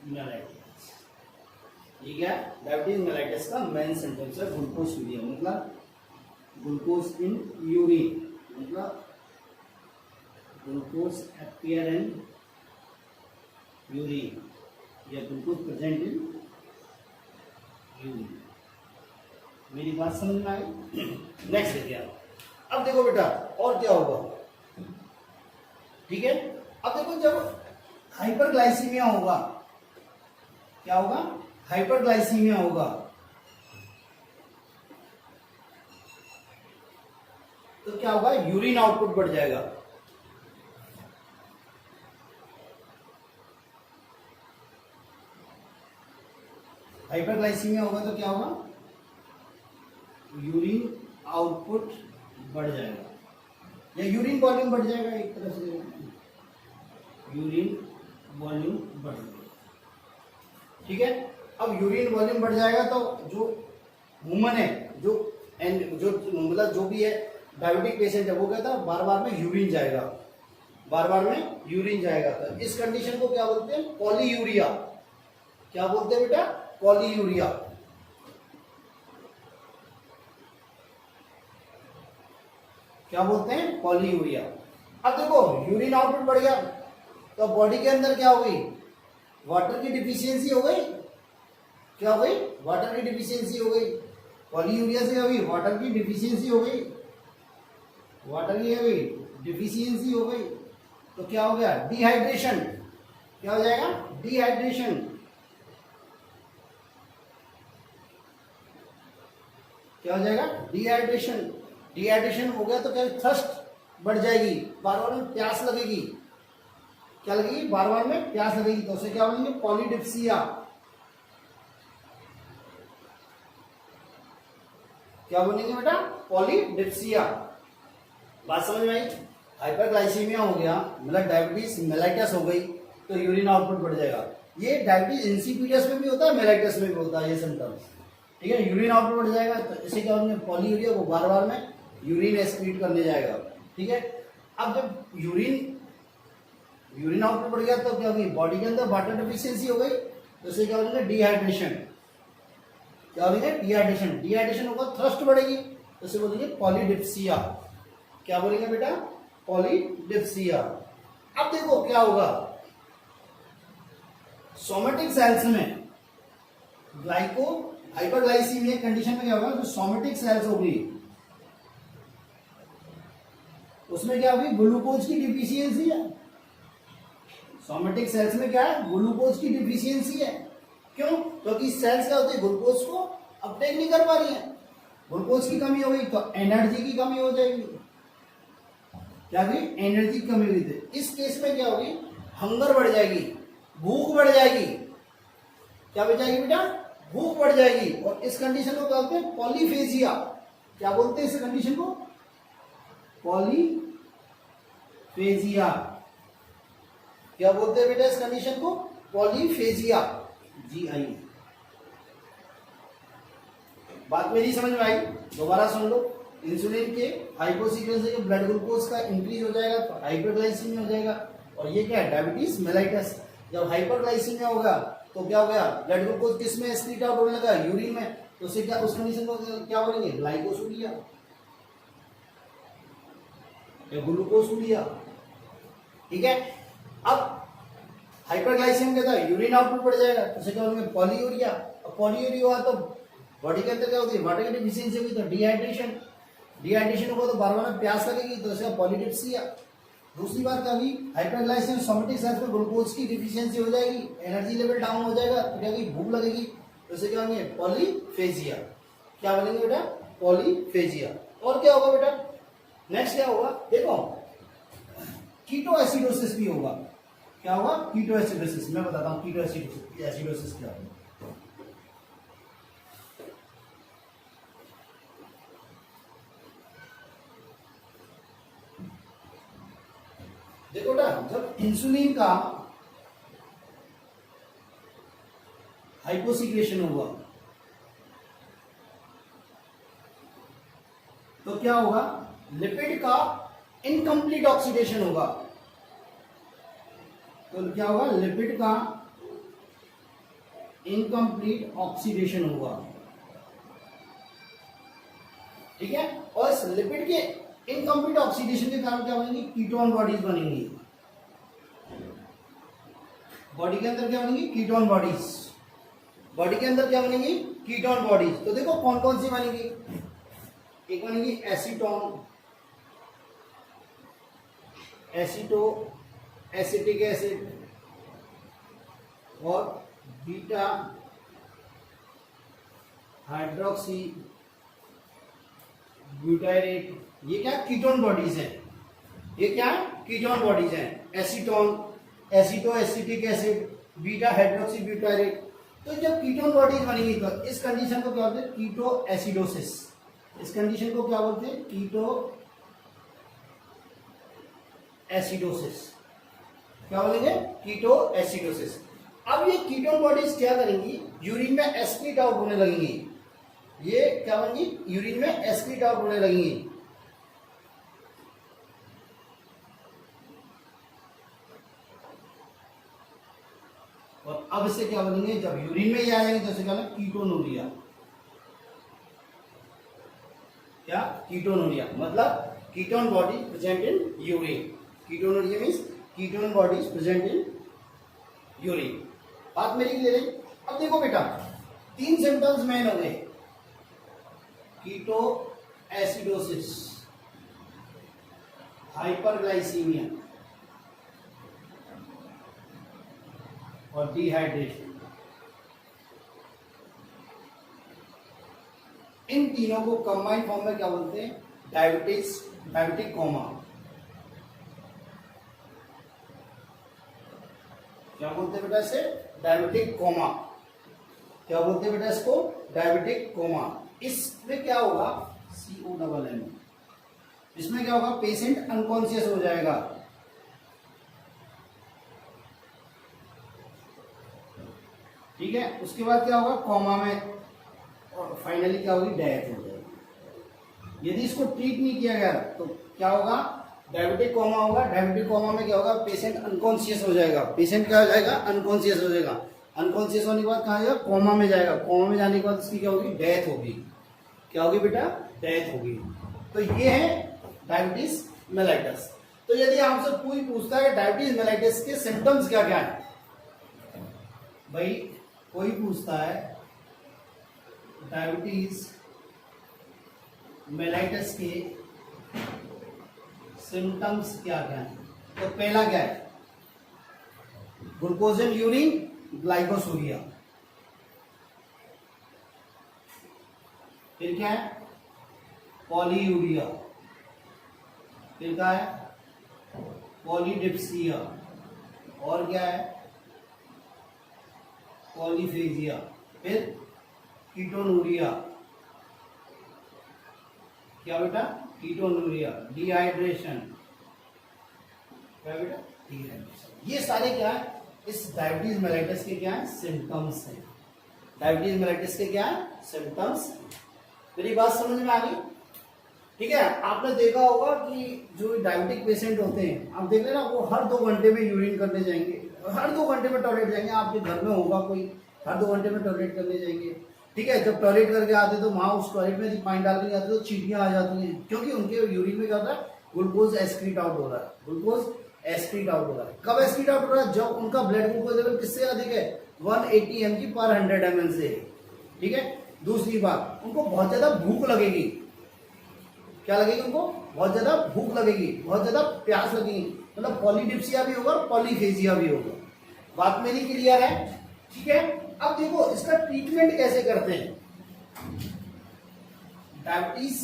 mellitus. ये क्या डायबिटीज मेलाइटिस का मेन सिम्टम्स है ग्लूकोसूरिया, मतलब ग्लूकोज इन यूरिन, मतलब ग्लूकोज appear in urine या ग्लूकोज प्रेजेंट इन यूरिन। मेरी बात समझ में आई। नेक्स्ट देखिए अब देखो बेटा और क्या होगा। ठीक है, अब देखो जब हाइपरग्लाइसीमिया होगा, क्या होगा हाइपरग्लाइसीमिया होगा, तो क्या होगा यूरिन आउटपुट बढ़ जाएगा। हाइपरग्लाइसीमिया होगा तो क्या होगा यूरिन आउटपुट बढ़ जाएगा या यूरिन वॉल्यूम बढ़ जाएगा, एक तरह से यूरिन वॉल्यूम बढ़ जाएगा। ठीक है, अब यूरिन वॉल्यूम बढ़ जाएगा तो जो वुमन है जो मतलब जो भी है डायबिटिक पेशेंट है वो कहता है बार बार में यूरिन जाएगा, बार बार में यूरिन जाएगा। तो इस कंडीशन को क्या बोलते हैं पॉलीयूरिया। क्या बोलते हैं बेटा पॉलीयूरिया। क्या बोलते हैं पॉलीयूरिया। अब देखो यूरिन आउटपुट बढ़ गया तो बॉडी के अंदर क्या हो गई वाटर की डिफिशियंसी हो गई। क्या हो गई वाटर की डिफिशियंसी हो गई। पॉलीयूरिया से हो गई वाटर की डिफिशियंसी हो गई, वाटर की हो गई डिफिशियंसी हो गई, तो क्या हो गया डिहाइड्रेशन। क्या हो जाएगा डिहाइड्रेशन। क्या हो जाएगा डिहाइड्रेशन। डिहाइड्रेशन हो गया तो क्या थर्स्ट बढ़ जाएगी, बार बार में प्यास लगेगी। क्या लगेगी बार बार में प्यास लगेगी, तो उसे क्या बोलेंगे पॉलीडिप्सिया। क्या बोलेंगे बेटा पॉलीडिप्सिया। बात समझ में आई। हाइपरग्लाइसीमिया हो गया मतलब डायबिटीज मेलाइटिस हो गई तो यूरिन आउटपुट बढ़ जाएगा। ये डायबिटीज इंसिपिडस में भी होता है मेलाइटिस में भी होता है ये सिम्टम्स। ठीक है, यूरिन आउटपुट बढ़ जाएगा तो इसे क्या बोलेंगे पॉलीयूरिया, को बार बार में यूरिन एक्सक्रीट करने जाएगा। ठीक है, अब जब यूरिन आउटपुट बढ़ गया तो क्या होगी बॉडी के अंदर वाटर डिफिशियंसी हो गई तो इसे क्या बोलेंगे डिहाइड्रेशन। क्या बोलेंगे डिहाइड्रेशन। डिहाइड्रेशन होगा थ्रस्ट बढ़ेगी तो इसे बोलेंगे पॉलीडिप्सिया। क्या बोलेंगे बेटा पॉलीडिप्सिया। अब देखो क्या होगा सोमेटिक सेल्स में ग्लाइको हाइपरग्लाइसीमिया कंडीशन में क्या होगा जो सोमेटिक सेल्स होगी उसमें क्या होगी ग्लूकोज की डिफिशियंसी है। सोमेटिक सेल्स में क्या है ग्लूकोज की डिफिशियंसी है। क्यों? क्योंकि सेल्स क्या होती है ग्लूकोज को अपटेक नहीं कर पा रही है, ग्लूकोज की कमी हो गई तो एनर्जी की कमी हो जाएगी। क्या होगी एनर्जी की कमी हुई थी। इस केस में क्या होगी हंगर बढ़ जाएगी, भूख बढ़ जाएगी। क्या बढ़ जाएगी बेटा भूख बढ़ जाएगी। और इस कंडीशन को क्या बोलते हैं पॉलीफेजिया। क्या बोलते हैं इस कंडीशन को पॉलीफेजिया। क्या बोलते हैं बेटा इस कंडीशन को पॉलीफेजिया। GI। बात मेरी समझ में आई, दोबारा सुन लो। इंसुलिन के हाइपोसीक्रेसी से ब्लड ग्लूकोज का इंक्रीज हो जाएगा तो हाइपरग्लाइसीमिया हो जाएगा। और ये क्या है डायबिटीज मेलाइटिस। जब हाइपरग्लाइसीमिया होगा तो क्या हो गया ब्लड ग्लूकोज किस में एक्सक्रीट आउट होने लगा यूरिन में, तो उसे क्या उस कंडीशन को क्या बोलेंगे ग्लाइकोसूरिया या ग्लूकोसूरिया। ठीक है, अब हाइपरग्लाइसीमिया कहता है यूरिन आउटपुट बढ़ जाएगा तो उसे क्या बोलेंगे पॉलीयूरिया। और पॉलीयूरिया हुआ तो बॉडी के अंदर क्या होती है वाटर की डिफिशियंसी हुई तो डिहाइड्रेशन। डिहाइड्रेशन होगा तो बार बार प्यास लगेगी तो उसे पॉलीडिप्सिया। दूसरी बात क्या हुई, हाइपरग्लाइसेमिया सोमेटिक सेल्स में ग्लूकोज की डिफिशियंसी हो जाएगी, एनर्जी लेवल डाउन हो जाएगा, तो क्या होगी, भूख लगेगी, तो इसे क्या होंगे, पॉलीफेजिया। क्या बोलेंगे बेटा, पॉलीफेजिया। और क्या होगा बेटा, नेक्स्ट क्या होगा, देखो कीटो एसिडोसिस भी होगा। क्या होगा, कीटो एसिडोसिस। मैं बताता हूँ कीटो एसिडोसिस क्या होगा। देखो बेटा, जब इंसुलिन का हाइपोसिक्रेशन होगा तो क्या होगा, लिपिड का इनकम्प्लीट ऑक्सीडेशन होगा। तो क्या होगा, लिपिड का इनकम्प्लीट ऑक्सीडेशन होगा, ठीक है। और इस लिपिड के इनकम्प्लीट ऑक्सीडेशन के कारण क्या बनेंगी, कीटोन बॉडीज बनेंगी। बॉडी के अंदर क्या बनेंगी, कीटोन बॉडीज। बॉडी के अंदर क्या बनेंगी, कीटोन बॉडीज। तो देखो कौन कौन सी बनेगी, एक बनेगी एसीटोन, एसीटो एसिटिक एसिड, और बीटा हाइड्रोक्सी ब्यूटाइरेट। ये क्या, कीटोन बॉडीज हैं। ये क्या, कीटोन बॉडीज हैं। Acetone, aceto acetic acid, beta hydroxy butyrate. तो जब कीटोन बॉडीज बनेंगी तो इस कंडीशन को क्या बोलते हैं, कीटो एसिडोसिस। इस कंडीशन को क्या बोलते हैं, कीटो एसिडोसिस। क्या बोलेंगे, कीटो एसिडोसिस। अब ये कीटोन बॉडीज क्या करेंगी, यूरिन में एक्सक्रीट आउट होने लगेंगी। ये क्या बनेंगी, यूरिन में एक्सक्रीट आउट होने लगेंगी। और अब इससे क्या बनेंगे, जब यूरिन में ये आ जाएंगे तो इसे क्या बोलेंगे, कीटोनूरिया। क्या, कीटोनूरिया मतलब ketone body present in urine. Ketonuria means ketone bodies present in urine. बात मेरी क्लियर है। अब देखो बेटा, 3 सिम्टम्स मेन हो गए, कीटो एसिडोसिस, हाइपरग्लाइसीमिया और डिहाइड्रेशन। इन तीनों को कंबाइंड फॉर्म में क्या बोलते हैं, डायबिटीज, डायबिटिक कोमा। क्या बोलते हैं बेटा इसे, डायबिटिक कोमा। क्या बोलते हैं बेटा इसको, डायबिटिक कोमा। इसमें क्या होगा, COMM, इसमें क्या होगा, पेशेंट अनकॉन्शियस हो जाएगा। ठीक है, उसके बाद क्या होगा, कोमा में, और फाइनली क्या होगी, डेथ हो जाएगी। यदि इसको ट्रीट नहीं किया गया तो क्या होगा, डायबिटिक कोमा होगा। डायबिटिक कोमा में क्या होगा, पेशेंट अनकॉन्शियस हो जाएगा। पेशेंट क्या हो जाएगा, अनकॉन्शियस हो जाएगा। अनकॉन्शियस होने के बाद कहाँ जाएगा, कोमा में जाएगा। कोमा में जाने के बाद उसकी क्या होगी, डेथ होगी। क्या होगी बेटा, डेथ होगी। तो ये है डायबिटीज मेलाइटस। तो यदि आपसे कोई पूछता है डायबिटीज मेलाइटस के सिम्टम्स क्या क्या है, भाई कोई पूछता है डायबिटीज मेलाइटस के सिम्टम्स क्या क्या है, तो पहला क्या है, ग्लूकोज इन यूरिन, ग्लाइकोसूरिया। फिर क्या है, पॉलीयूरिया। फिर क्या है, पॉलीडिप्सिया। और क्या है, पॉलीफेजिया। फिर कीटोनूरिया। क्या बेटा, कीटोनूरिया। डिहाइड्रेशन। क्या बेटा, डिहाइड्रेशन। ये सारे क्या है, इस डायबिटीज मेलाइटस के क्या है, सिम्टम्स हैं। डायबिटीज मेलाइटस के क्या है, सिम्टम्स। मेरी बात समझ में आ गई, ठीक है। आपने देखा होगा कि जो डायबिटिक पेशेंट होते हैं, आप देख लेना, वो हर 2 घंटे में यूरिन करने जाएंगे, हर 2 घंटे में टॉयलेट जाएंगे। आपके घर में होगा कोई, हर 2 घंटे में टॉयलेट करने जाएंगे, ठीक है। जब टॉयलेट करके आते तो वहां उस टॉयलेट में पानी डाल के आते तो चींटियां आ जाती हैं, क्योंकि उनके यूरिन में क्या होता है, ग्लूकोज एक्सक्रीट आउट हो रहा है। ग्लूकोज एक्सक्रीट आउट हो रहा है। कब एक्सक्रीट आउट हो रहा है, जब उनका ब्लड ग्लूकोज लेवल किससे अधिक है, 180 mg पर 100 ml से, ठीक है। दूसरी बात, उनको बहुत ज्यादा भूख लगेगी। क्या लगेगी उनको, बहुत ज्यादा भूख लगेगी, बहुत ज्यादा प्यास लगेगी। मतलब पॉलीडिप्सिया भी होगा और पॉलीफेजिया भी होगा। बात मेरी क्लियर है? ठीक है। अब देखो इसका ट्रीटमेंट कैसे करते हैं। डायबिटीज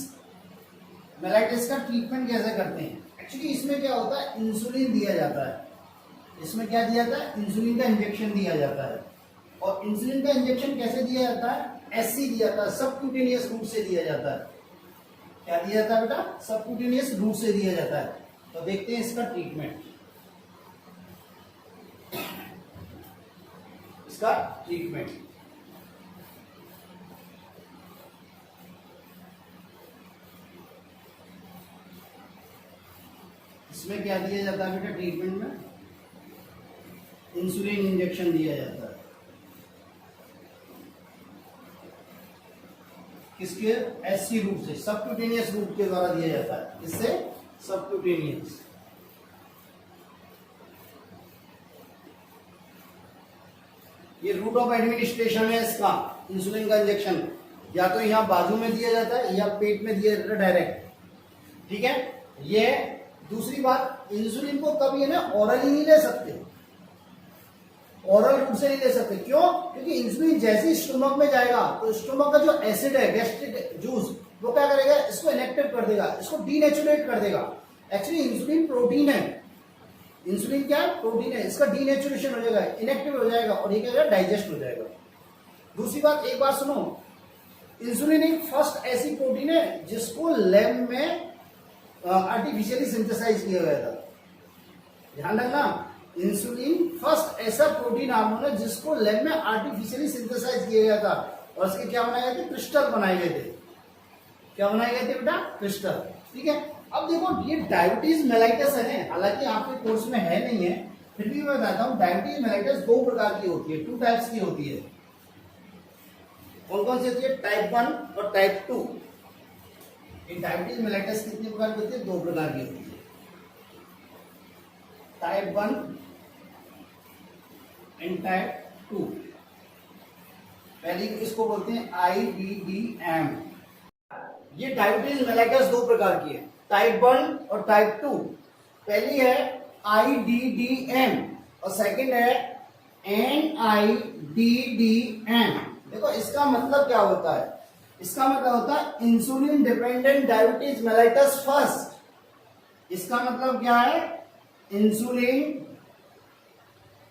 मेलाइटिस का ट्रीटमेंट कैसे करते हैं? एक्चुअली इसमें क्या होता है, इंसुलिन दिया जाता है। इसमें क्या दिया जाता है, इंसुलिन का इंजेक्शन दिया जाता है। और इंसुलिन का इंजेक्शन कैसे दिया जाता है, ऐसे दिया जाता है, सबक्यूटेनियस रूट से दिया जाता है। क्या दिया जाता है बेटा, सबक्यूटेनियस रूट से दिया जाता है। तो देखते हैं इसका ट्रीटमेंट। इसका ट्रीटमेंट इसमें क्या दिया जाता है बेटा, ट्रीटमेंट में इंसुलिन इंजेक्शन दिया जाता है। किसके, एससी रूट से, सबक्यूटेनियस रूट के द्वारा दिया जाता है। इससे सबक्यूटेनियस। ये रूट ऑफ एडमिनिस्ट्रेशन है इसका, इंसुलिन का इंजेक्शन। या तो यहाँ बाजू में दिया जाता है या पेट में दिया जाता है डायरेक्ट। ठीक है। ये दूसरी बात, इंसुलिन को कभी है ना ओरली नहीं ले सकते, ओरल रूट से नहीं ले सकते। क्यों? क्योंकि इंसुलिन जैसे ही स्टोमक में जाएगा तो स्टोमक का जो एसिड है, गैस्ट्रिक जूस, वो क्या करेगा, इसको इनएक्टिव कर देगा, इसको डीनेचुरेट कर देगा। एक्चुअली इंसुलिन प्रोटीन है, इंसुलिन क्या है, प्रोटीन है। इसका डीनेचुरेशन हो जाएगा, इनएक्टिव हो जाएगा और ये क्या होगा, डाइजेस्ट हो जाएगा। दूसरी बात, एक बात सुनो, इंसुलिन एक फर्स्ट ऐसी प्रोटीन है जिसको लैब में आर्टिफिशियली सिंथेसाइज किया गया था। ध्यान रखना, इंसुलिन फर्स्ट ऐसा प्रोटीन हार्मोन है जिसको लैब में आर्टिफिशियली सिंथेसाइज किया गया था। और इसके क्या बनाए गए थे, क्रिस्टल बनाए गए थे। क्या बनाए गए थे बेटा, क्रिस्टल। ठीक है। अब देखो ये डायबिटीज मेलाइटस है, हालांकि आपके कोर्स में है नहीं है, फिर भी मैं बताता हूँ। डायबिटीज मेलाइटस दो प्रकार की होती है, टू टाइप्स की होती है। कौन कौन सी होती है, टाइप 1 और टाइप 2। डायबिटीज मेलाइटस कितने प्रकार की होती है, दो प्रकार की होती है, टाइप 1 एंड टाइप 2। पहली इसको बोलते हैं IBDM। ये डायबिटीज मेलाइटस दो प्रकार की है, टाइप 1 और टाइप 2। पहली है IDDM और सेकंड है NIDDM। देखो इसका मतलब क्या होता है, इसका मतलब होता है insulin dependent diabetes mellitus first. इसका मतलब क्या है, insulin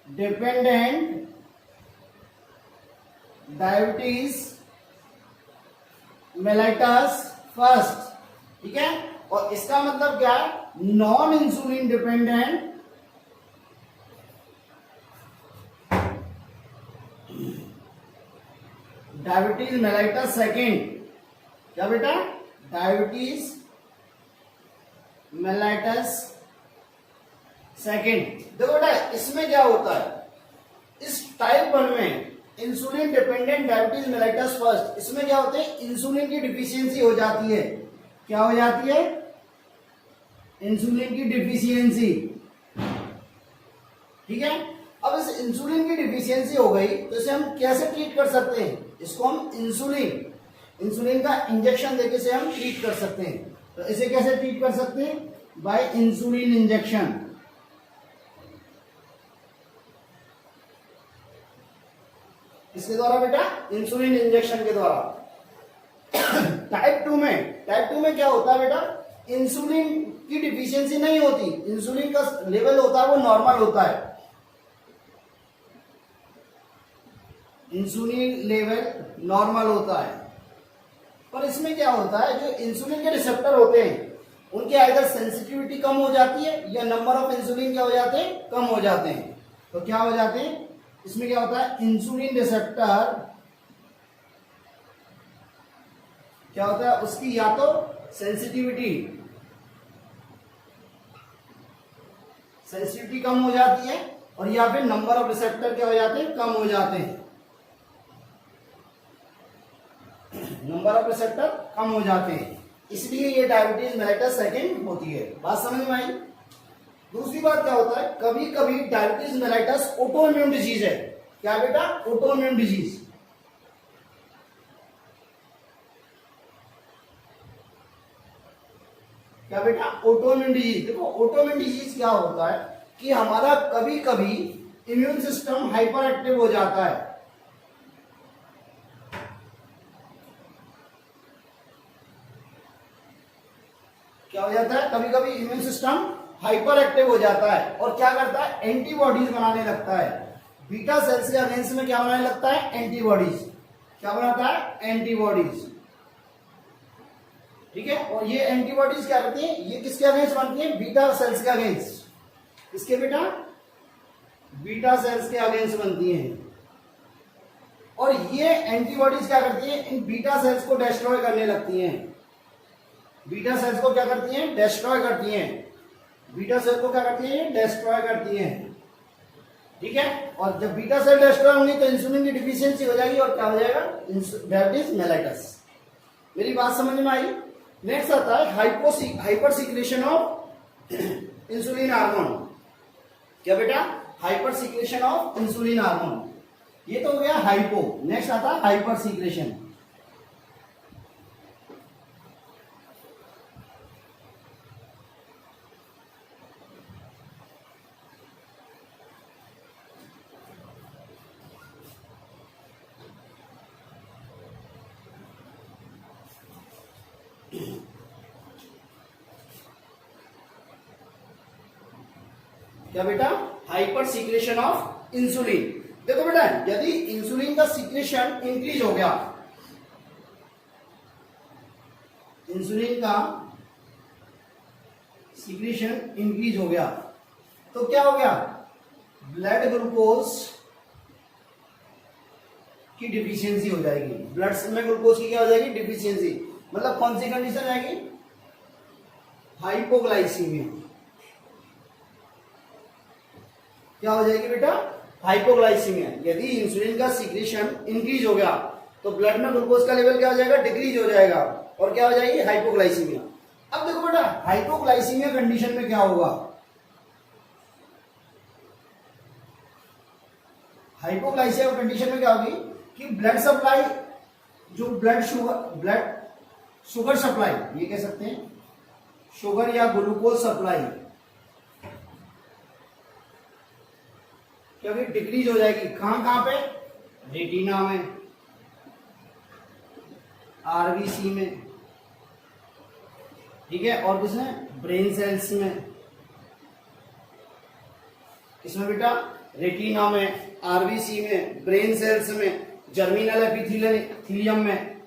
dependent diabetes mellitus first. ठीक है। और इसका मतलब क्या है, non insulin dependent diabetes mellitus second. क्या बेटा, डायबिटीज मेलाइटस सेकेंड। देखो बेटा इसमें क्या होता है, इस टाइप 1 में insulin dependent diabetes mellitus first, इसमें क्या होते हैं, इंसुलिन की डिफिशियंसी हो जाती है। क्या हो जाती है, इंसुलिन की डिफिशियंसी। ठीक है। अब इस इंसुलिन की डिफिशियंसी हो गई तो इसे हम कैसे ट्रीट कर सकते हैं, इसको हम इंसुलिन का इंजेक्शन देके से हम ट्रीट कर सकते हैं। तो इसे कैसे ट्रीट कर सकते हैं, बाय इंसुलिन इंजेक्शन। इसके द्वारा बेटा, इंसुलिन इंजेक्शन के द्वारा। टाइप 2 में क्या होता है बेटा, इंसुलिन की डिफिशियंसी नहीं होती, इंसुलिन का लेवल होता है वो नॉर्मल होता है, इंसुलिन लेवल नॉर्मल होता है। पर इसमें क्या होता है, जो इंसुलिन के रिसेप्टर होते हैं उनकी आइदर सेंसिटिविटी कम हो जाती है या नंबर ऑफ इंसुलिन क्या हो जाते हैं, कम हो जाते हैं। तो क्या हो जाते हैं, इसमें क्या होता है, इंसुलिन रिसेप्टर क्या होता है, उसकी या तो सेंसिटिविटी कम हो जाती है और या फिर नंबर ऑफ रिसेप्टर क्या हो जाते हैं, कम हो जाते हैं। नंबर ऑफ रिसेप्टर कम हो जाते हैं, इसलिए ये डायबिटीज मेलाइटस सेकेंड होती है। बात समझ में आई। दूसरी बात क्या होता है, कभी कभी डायबिटीज मेलाइटस ऑटोइम्यून डिजीज है। क्या बेटा, ऑटोइम्यून डिजीज। क्या बेटा, ऑटोइम्यून डिजीज। देखो ऑटोइम्यून डिजीज क्या होता है कि हमारा कभी कभी इम्यून सिस्टम हाइपर एक्टिव हो जाता है। क्या हो जाता है, कभी कभी इम्यून सिस्टम हाइपर एक्टिव हो जाता है और क्या करता है, एंटीबॉडीज बनाने लगता है। बीटा सेल्स के अगेंस्ट में क्या बनाने लगता है, एंटीबॉडीज। क्या बनाता है, एंटीबॉडीज। ठीक है, और ये एंटीबॉडीज क्या करती है, ये किसके अगेंस्ट बनती है, बीटा सेल्स के अगेंस्ट। किसके बेटा, बीटा सेल्स के अगेंस्ट बनती हैं। और ये एंटीबॉडीज क्या करती है, इन बीटा सेल्स को डिस्ट्रॉय करने लगती हैं। बीटा सेल्स को क्या करती हैं, डिस्ट्रॉय करती हैं। बीटा सेल को क्या करती है, डिस्ट्रॉय करती हैं। ठीक है, और जब बीटा सेल डिस्ट्रॉय होंगी तो इंसुलिन की डिफिशियंसी हो जाएगी और क्या हो जाएगा, डायबिटीज मेलाइटस। मेरी बात समझ में आई। नेक्स्ट आता है hyper secretion of insulin hormone. क्या बेटा, hyper secretion of insulin hormone. ये तो हो गया हाइपो। नेक्स्ट आता है हाइपर सीक्रेशन। क्या बेटा, हाइपर सीक्रेशन ऑफ इंसुलिन। देखो बेटा, यदि इंसुलिन का सीक्रेशन इंक्रीज हो गया, इंसुलिन का सीक्रेशन इंक्रीज हो गया तो क्या हो गया, ब्लड ग्लूकोज की डिफिशियंसी हो जाएगी। ब्लड में ग्लूकोज की क्या हो जाएगी, डिफिशियंसी। मतलब कौन सी कंडीशन आएगी, हाइपोग्लाइसीमिया। क्या हो जाएगी बेटा, हाइपोग्लाइसीमिया। यदि इंसुलिन का सीक्रेशन इंक्रीज हो गया तो ब्लड में ग्लूकोज का लेवल क्या हो जाएगा, डिक्रीज हो जाएगा और क्या हो जाएगी, हाइपोग्लाइसीमिया। अब देखो बेटा, हाइपोग्लाइसीमिया कंडीशन में क्या होगा, हाइपोग्लाइसीमिया कंडीशन में क्या होगी कि ब्लड सप्लाई, जो ब्लड शुगर सप्लाई, ये कह सकते हैं शुगर या ग्लूकोज सप्लाई क्योंकि डिक्रीज हो जाएगी। कहां पे, रेटिना में, आरबीसी में, ठीक है, और किसमें, ब्रेन सेल्स में। इसमें बेटा रेटिना में, आरबीसी में, ब्रेन सेल्स में, जर्मिनल एपिथेलियम में।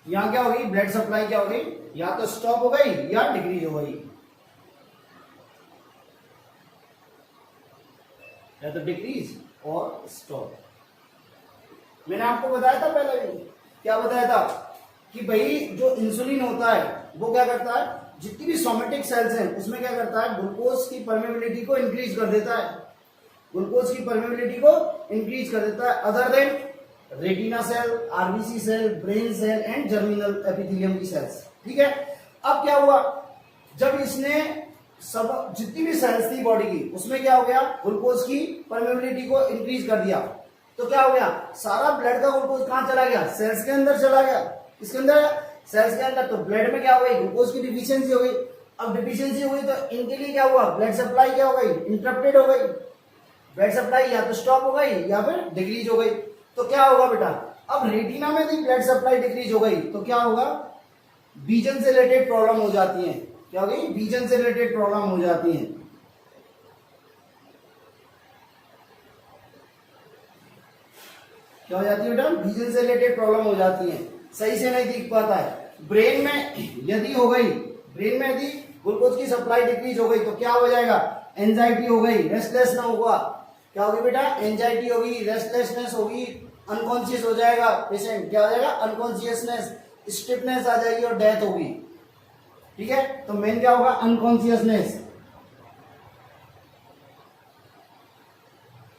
यहां क्या होगी, ब्लड सप्लाई क्या होगी, या तो स्टॉप हो गई या डिक्रीज हो गई, या तो डिक्रीज और स्टॉप। मैंने आपको बताया था पहले भी, क्या बताया था कि भाई जो इंसुलिन होता है वो क्या करता है, जितनी भी सोमेटिक सेल्स हैं उसमें क्या करता है, ग्लूकोज की परमेबिलिटी को इंक्रीज कर देता है। ग्लूकोज की परमेबिलिटी को इंक्रीज कर देता है, other than retina cell, RBC cell, brain cell and germinal epithelium की सेल्स। ठीक है, अब क्या हुआ, जब इसने सब जितनी भी सेल्स थी बॉडी की उसमें क्या हो गया, ग्लूकोज की परमेबिलिटी को इंक्रीज कर दिया तो क्या हो गया, सारा ब्लड का ग्लूकोज कहां चला गया, सेल्स के अंदर चला गया। इसके अंदर, सेल्स के अंदर, तो ब्लड में क्या हो गई, ग्लूकोज की डिफिशियंसी हो गई। अब डिफिशियंसी हो गई तो इनके लिए क्या हुआ, ब्लड सप्लाई क्या हो गई, इंटरप्टेड हो गई। ब्लड सप्लाई या तो स्टॉप हो गई या फिर डिक्रीज हो गई। तो क्या होगा बेटा, अब रेटिना में भी ब्लड सप्लाई डिक्रीज हो गई तो क्या होगा, विजन से रिलेटेड प्रॉब्लम हो जाती है। क्या हो गई, विजन से रिलेटेड प्रॉब्लम हो जाती है। क्या हो जाती है बेटा, विजन से रिलेटेड प्रॉब्लम हो जाती है, सही से नहीं दिख पाता है। ब्रेन में यदि हो गई, ब्रेन में यदि ग्लूकोज की सप्लाई डिक्रीज हो गई तो क्या हो जाएगा, एंजाइटी हो गई, रेस्टलेस ना होगा। क्या होगी बेटा, एंजाइटी होगी, रेस्टलेसनेस होगी, अनकॉन्शियस हो जाएगा पेशेंट। क्या हो जाएगा, अनकॉन्शियसनेस, स्टिफनेस आ जाएगी और डेथ होगी। ठीक है, तो मेन क्या होगा, अनकॉन्शियसनेस,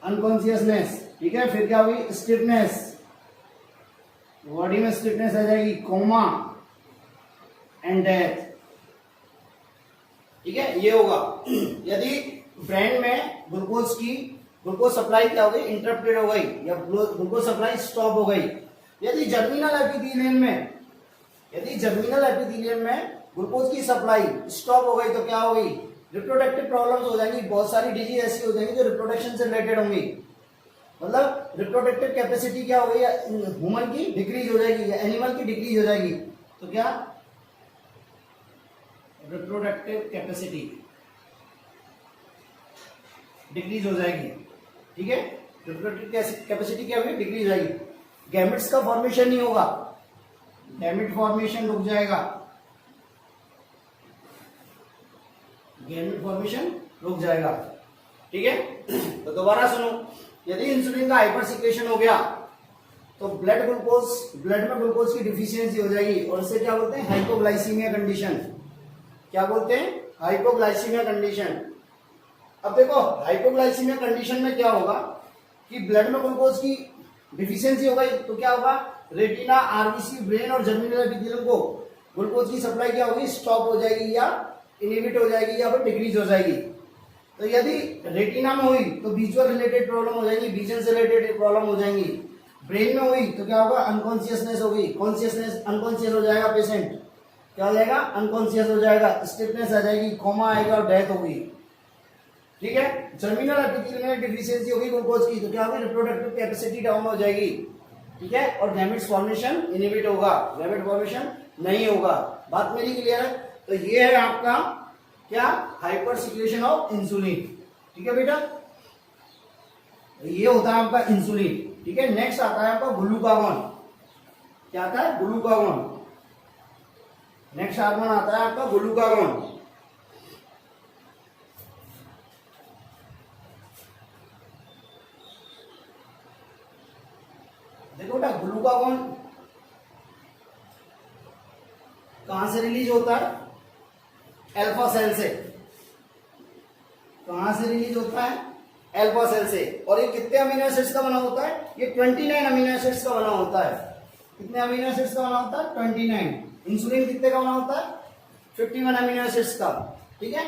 अनकॉन्शियसनेस। ठीक है, फिर क्या होगी, स्टिफनेस, बॉडी में स्टिफनेस आ जाएगी, कोमा एंड डेथ। ठीक है, ये होगा यदि ब्रेन में ग्लूकोज सप्लाई क्या हो गई, इंटरप्टेड हो गई या ग्लूकोज सप्लाई स्टॉप हो गई। यदि जर्मिनल एपिथेलियम में यदि जर्मिनल एपिथेलियम में ग्लूकोज की सप्लाई स्टॉप हो गई तो क्या होगी, रिप्रोडक्टिव प्रॉब्लम्स हो जाएंगी, बहुत सारी डिजीज ऐसी हो जाएंगी जो रिप्रोडक्शन से रिलेटेड होंगी, मतलब रिप्रोडक्टिव कैपेसिटी क्या हो गई, ह्यूमन की डिक्रीज हो जाएगी या एनिमल की डिक्रीज हो जाएगी। तो क्या रिप्रोडक्टिव कैपेसिटी डिक्रीज हो जाएगी, ठीक है, रिप्रोडक्टिव कैपेसिटी क्या होगी, डिक्रीज हो जाएगी। गैमेट्स का फॉर्मेशन नहीं होगा, गैमेट फॉर्मेशन रुक जाएगा, गैमेट फॉर्मेशन रुक जाएगा, ठीक है। तो दोबारा सुनो, यदि इंसुलिन का हाइपर सिक्रेशन हो गया तो ब्लड में ग्लूकोज की डिफिशियंसी हो जाएगी और इसे क्या बोलते हैं, हाइपोग्लाइसीमिया कंडीशन। क्या बोलते हैं, हाइपोग्लाइसीमिया कंडीशन। अब देखो हाइपोग्लाइसीमिया कंडीशन में क्या होगा कि ब्लड में ग्लूकोज की डिफिशियंसी हो गई तो क्या होगा, रेटिना, आरबीसी, ब्रेन और जर्मिनल एपिथेलियम को ग्लूकोज की सप्लाई क्या होगी, स्टॉप हो जाएगी या इनहिबिट हो जाएगी या फिर डिक्रीज हो जाएगी। तो यदि रेटिना में हुई तो विजुअल रिलेटेड प्रॉब्लम हो जाएगी, विजन से रिलेटेड प्रॉब्लम हो जाएंगी। ब्रेन में हुई तो क्या होगा, अनकॉन्शियसनेस होगी, कॉन्शियसनेस अनकॉन्शियस हो जाएगा पेशेंट, क्या हो जाएगा, अनकॉन्शियस हो जाएगा, स्टिफनेस आ जाएगी, कोमा आएगा और डेथ होगी, ठीक है। जर्मिनल एपिथेलियम में डिफिशियंसी होगी ग्लूकोज की तो क्या होगी, रिप्रोडक्टिव कैपेसिटी डाउन हो जाएगी, ठीक है, और गैमेट्स फॉर्मेशन इनहिबिट होगा, गैमेट फॉर्मेशन नहीं होगा। बात मेरी क्लियर है। तो ये है आपका क्या, हाइपर सिक्रेशन ऑफ इंसुलिन, ठीक है बेटा, ये होता है आपका इंसुलिन, ठीक है। नेक्स्ट आता है आपका ग्लूकागॉन। क्या आता है, ग्लूकागॉन। नेक्स्ट हार्मोन आता है आपका ग्लूकागॉन। देखो बेटा, ग्लूकागॉन कहां से रिलीज होता है, अल्फा सेल से। कहां से रिलीज होता है, अल्फा सेल से। और ये कितने अमीनो एसिड्स का बना होता है, ये 29 अमीनो एसिड्स का बना होता है। कितने अमीनो एसिड्स का बना होता है, 29। इंसुलिन कितने का बना होता है, 51 अमीनो एसिड्स का, ठीक है।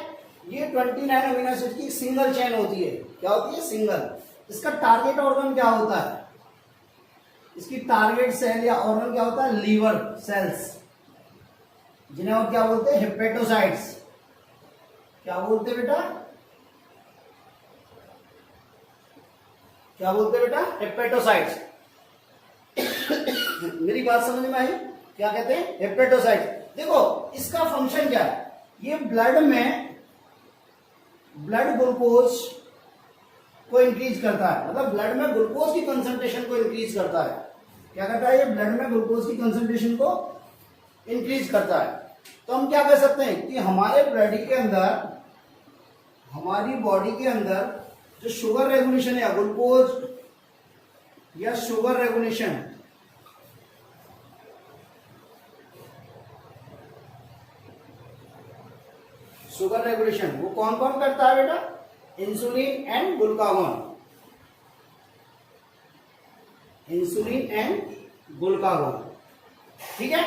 ये 29 अमीनो एसिड की सिंगल चेन होती है। क्या होती है, सिंगल। इसका टारगेट ऑर्गन क्या होता है, इसकी टारगेट सेल या ऑर्गन क्या होता है, लीवर सेल्स, जिन्हें और क्या बोलते हैं, हेपेटोसाइट्स। क्या बोलते हैं बेटा, क्या बोलते हैं बेटा, हेपेटोसाइट्स। मेरी बात समझ में आई, क्या कहते हैं, हेपेटोसाइट्स। देखो इसका फंक्शन क्या है, ये ब्लड में ब्लड ग्लूकोज को इंक्रीज करता है, मतलब ब्लड में ग्लूकोज की कंसंट्रेशन को इंक्रीज करता है। क्या करता है, ये ब्लड में ग्लूकोज की कंसंट्रेशन को इंक्रीज करता है। तो हम क्या कर सकते हैं कि हमारे बॉडी के अंदर, हमारी बॉडी के अंदर जो शुगर रेगुलेशन है, ग्लूकोज या शुगर रेगुलेशन, शुगर रेगुलेशन वो कौन कौन करता है बेटा, insulin and glucagon, insulin and glucagon, ठीक है।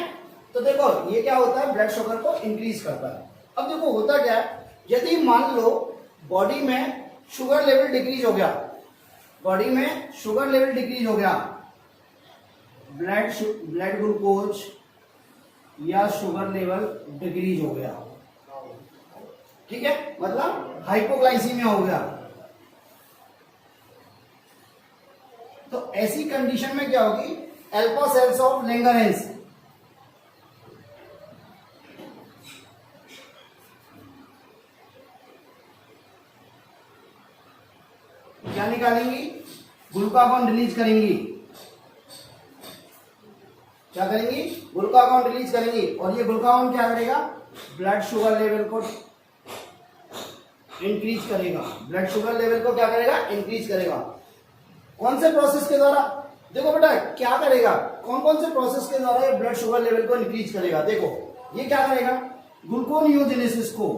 तो देखो ये क्या होता है, ब्लड शुगर को इंक्रीज करता है। अब देखो होता क्या है, यदि मान लो बॉडी में शुगर लेवल डिक्रीज हो गया, बॉडी में शुगर लेवल डिक्रीज हो गया, ब्लड ग्लूकोज या शुगर लेवल डिक्रीज हो गया, ठीक है, मतलब हाइपोग्लाइसीमिया हो गया। तो ऐसी कंडीशन में क्या होगी, अल्फा सेल्स ऑफ लैंगरहैंस, क्या निकालेंगी, ग्लूकागॉन रिलीज करेंगी। क्या करेंगी, ग्लूकागॉन रिलीज करेंगी। और ये ग्लूकागॉन क्या करेगा, ब्लड शुगर लेवल को इंक्रीज करेगा, ब्लड शुगर लेवल को क्या करेगा, इंक्रीज करेगा। कौन से प्रोसेस के द्वारा, देखो बेटा क्या करेगा, कौन कौन से प्रोसेस के द्वारा ये ब्लड शुगर लेवल को इंक्रीज करेगा। देखो ये क्या करेगा, ग्लूकोनियोजेनेसिस को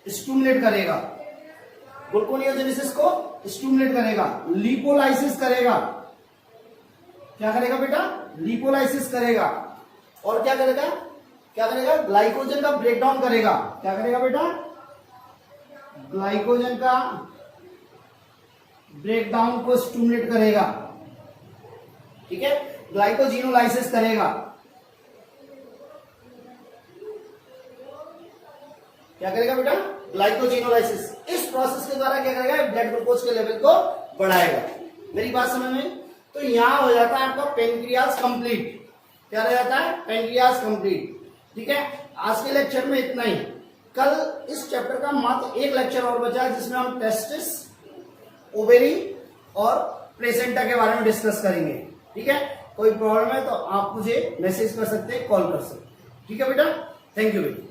स्टिमुलेट करेगा, ग्लूकोनियोजेनेसिस को स्टिमुलेट करेगा, लिपोलाइसिस करेगा। क्या करेगा बेटा, लिपोलाइसिस करेगा। और क्या करेगा, क्या करेगा, ग्लाइकोजन का ब्रेकडाउन करेगा। क्या करेगा बेटा, ग्लाइकोजन का ब्रेकडाउन को स्टिमुलेट करेगा, ठीक है। ग्लाइकोजिनोलाइसिस करेगा। क्या करेगा बेटा? ग्लाइकोजिनोलाइसिस। इस प्रोसेस के द्वारा क्या करेगा? ब्लड ग्लूकोज के लेवल को बढ़ाएगा। मेरी बात समझ में? तो यहां हो जाता है आपका पेनक्रियास कंप्लीट। क्या रह जाता है? Pancreas complete. ठीक है, आज के लेक्चर में इतना ही। कल इस चैप्टर का मात्र एक लेक्चर और बचा है जिसमें हम टेस्टिस, ओवेरी और प्लेसेंटा के बारे में डिस्कस करेंगे। ठीक है, कोई प्रॉब्लम है तो आप मुझे मैसेज कर सकते हैं, कॉल कर सकते हैं। ठीक है बेटा, थैंक यू बेटा।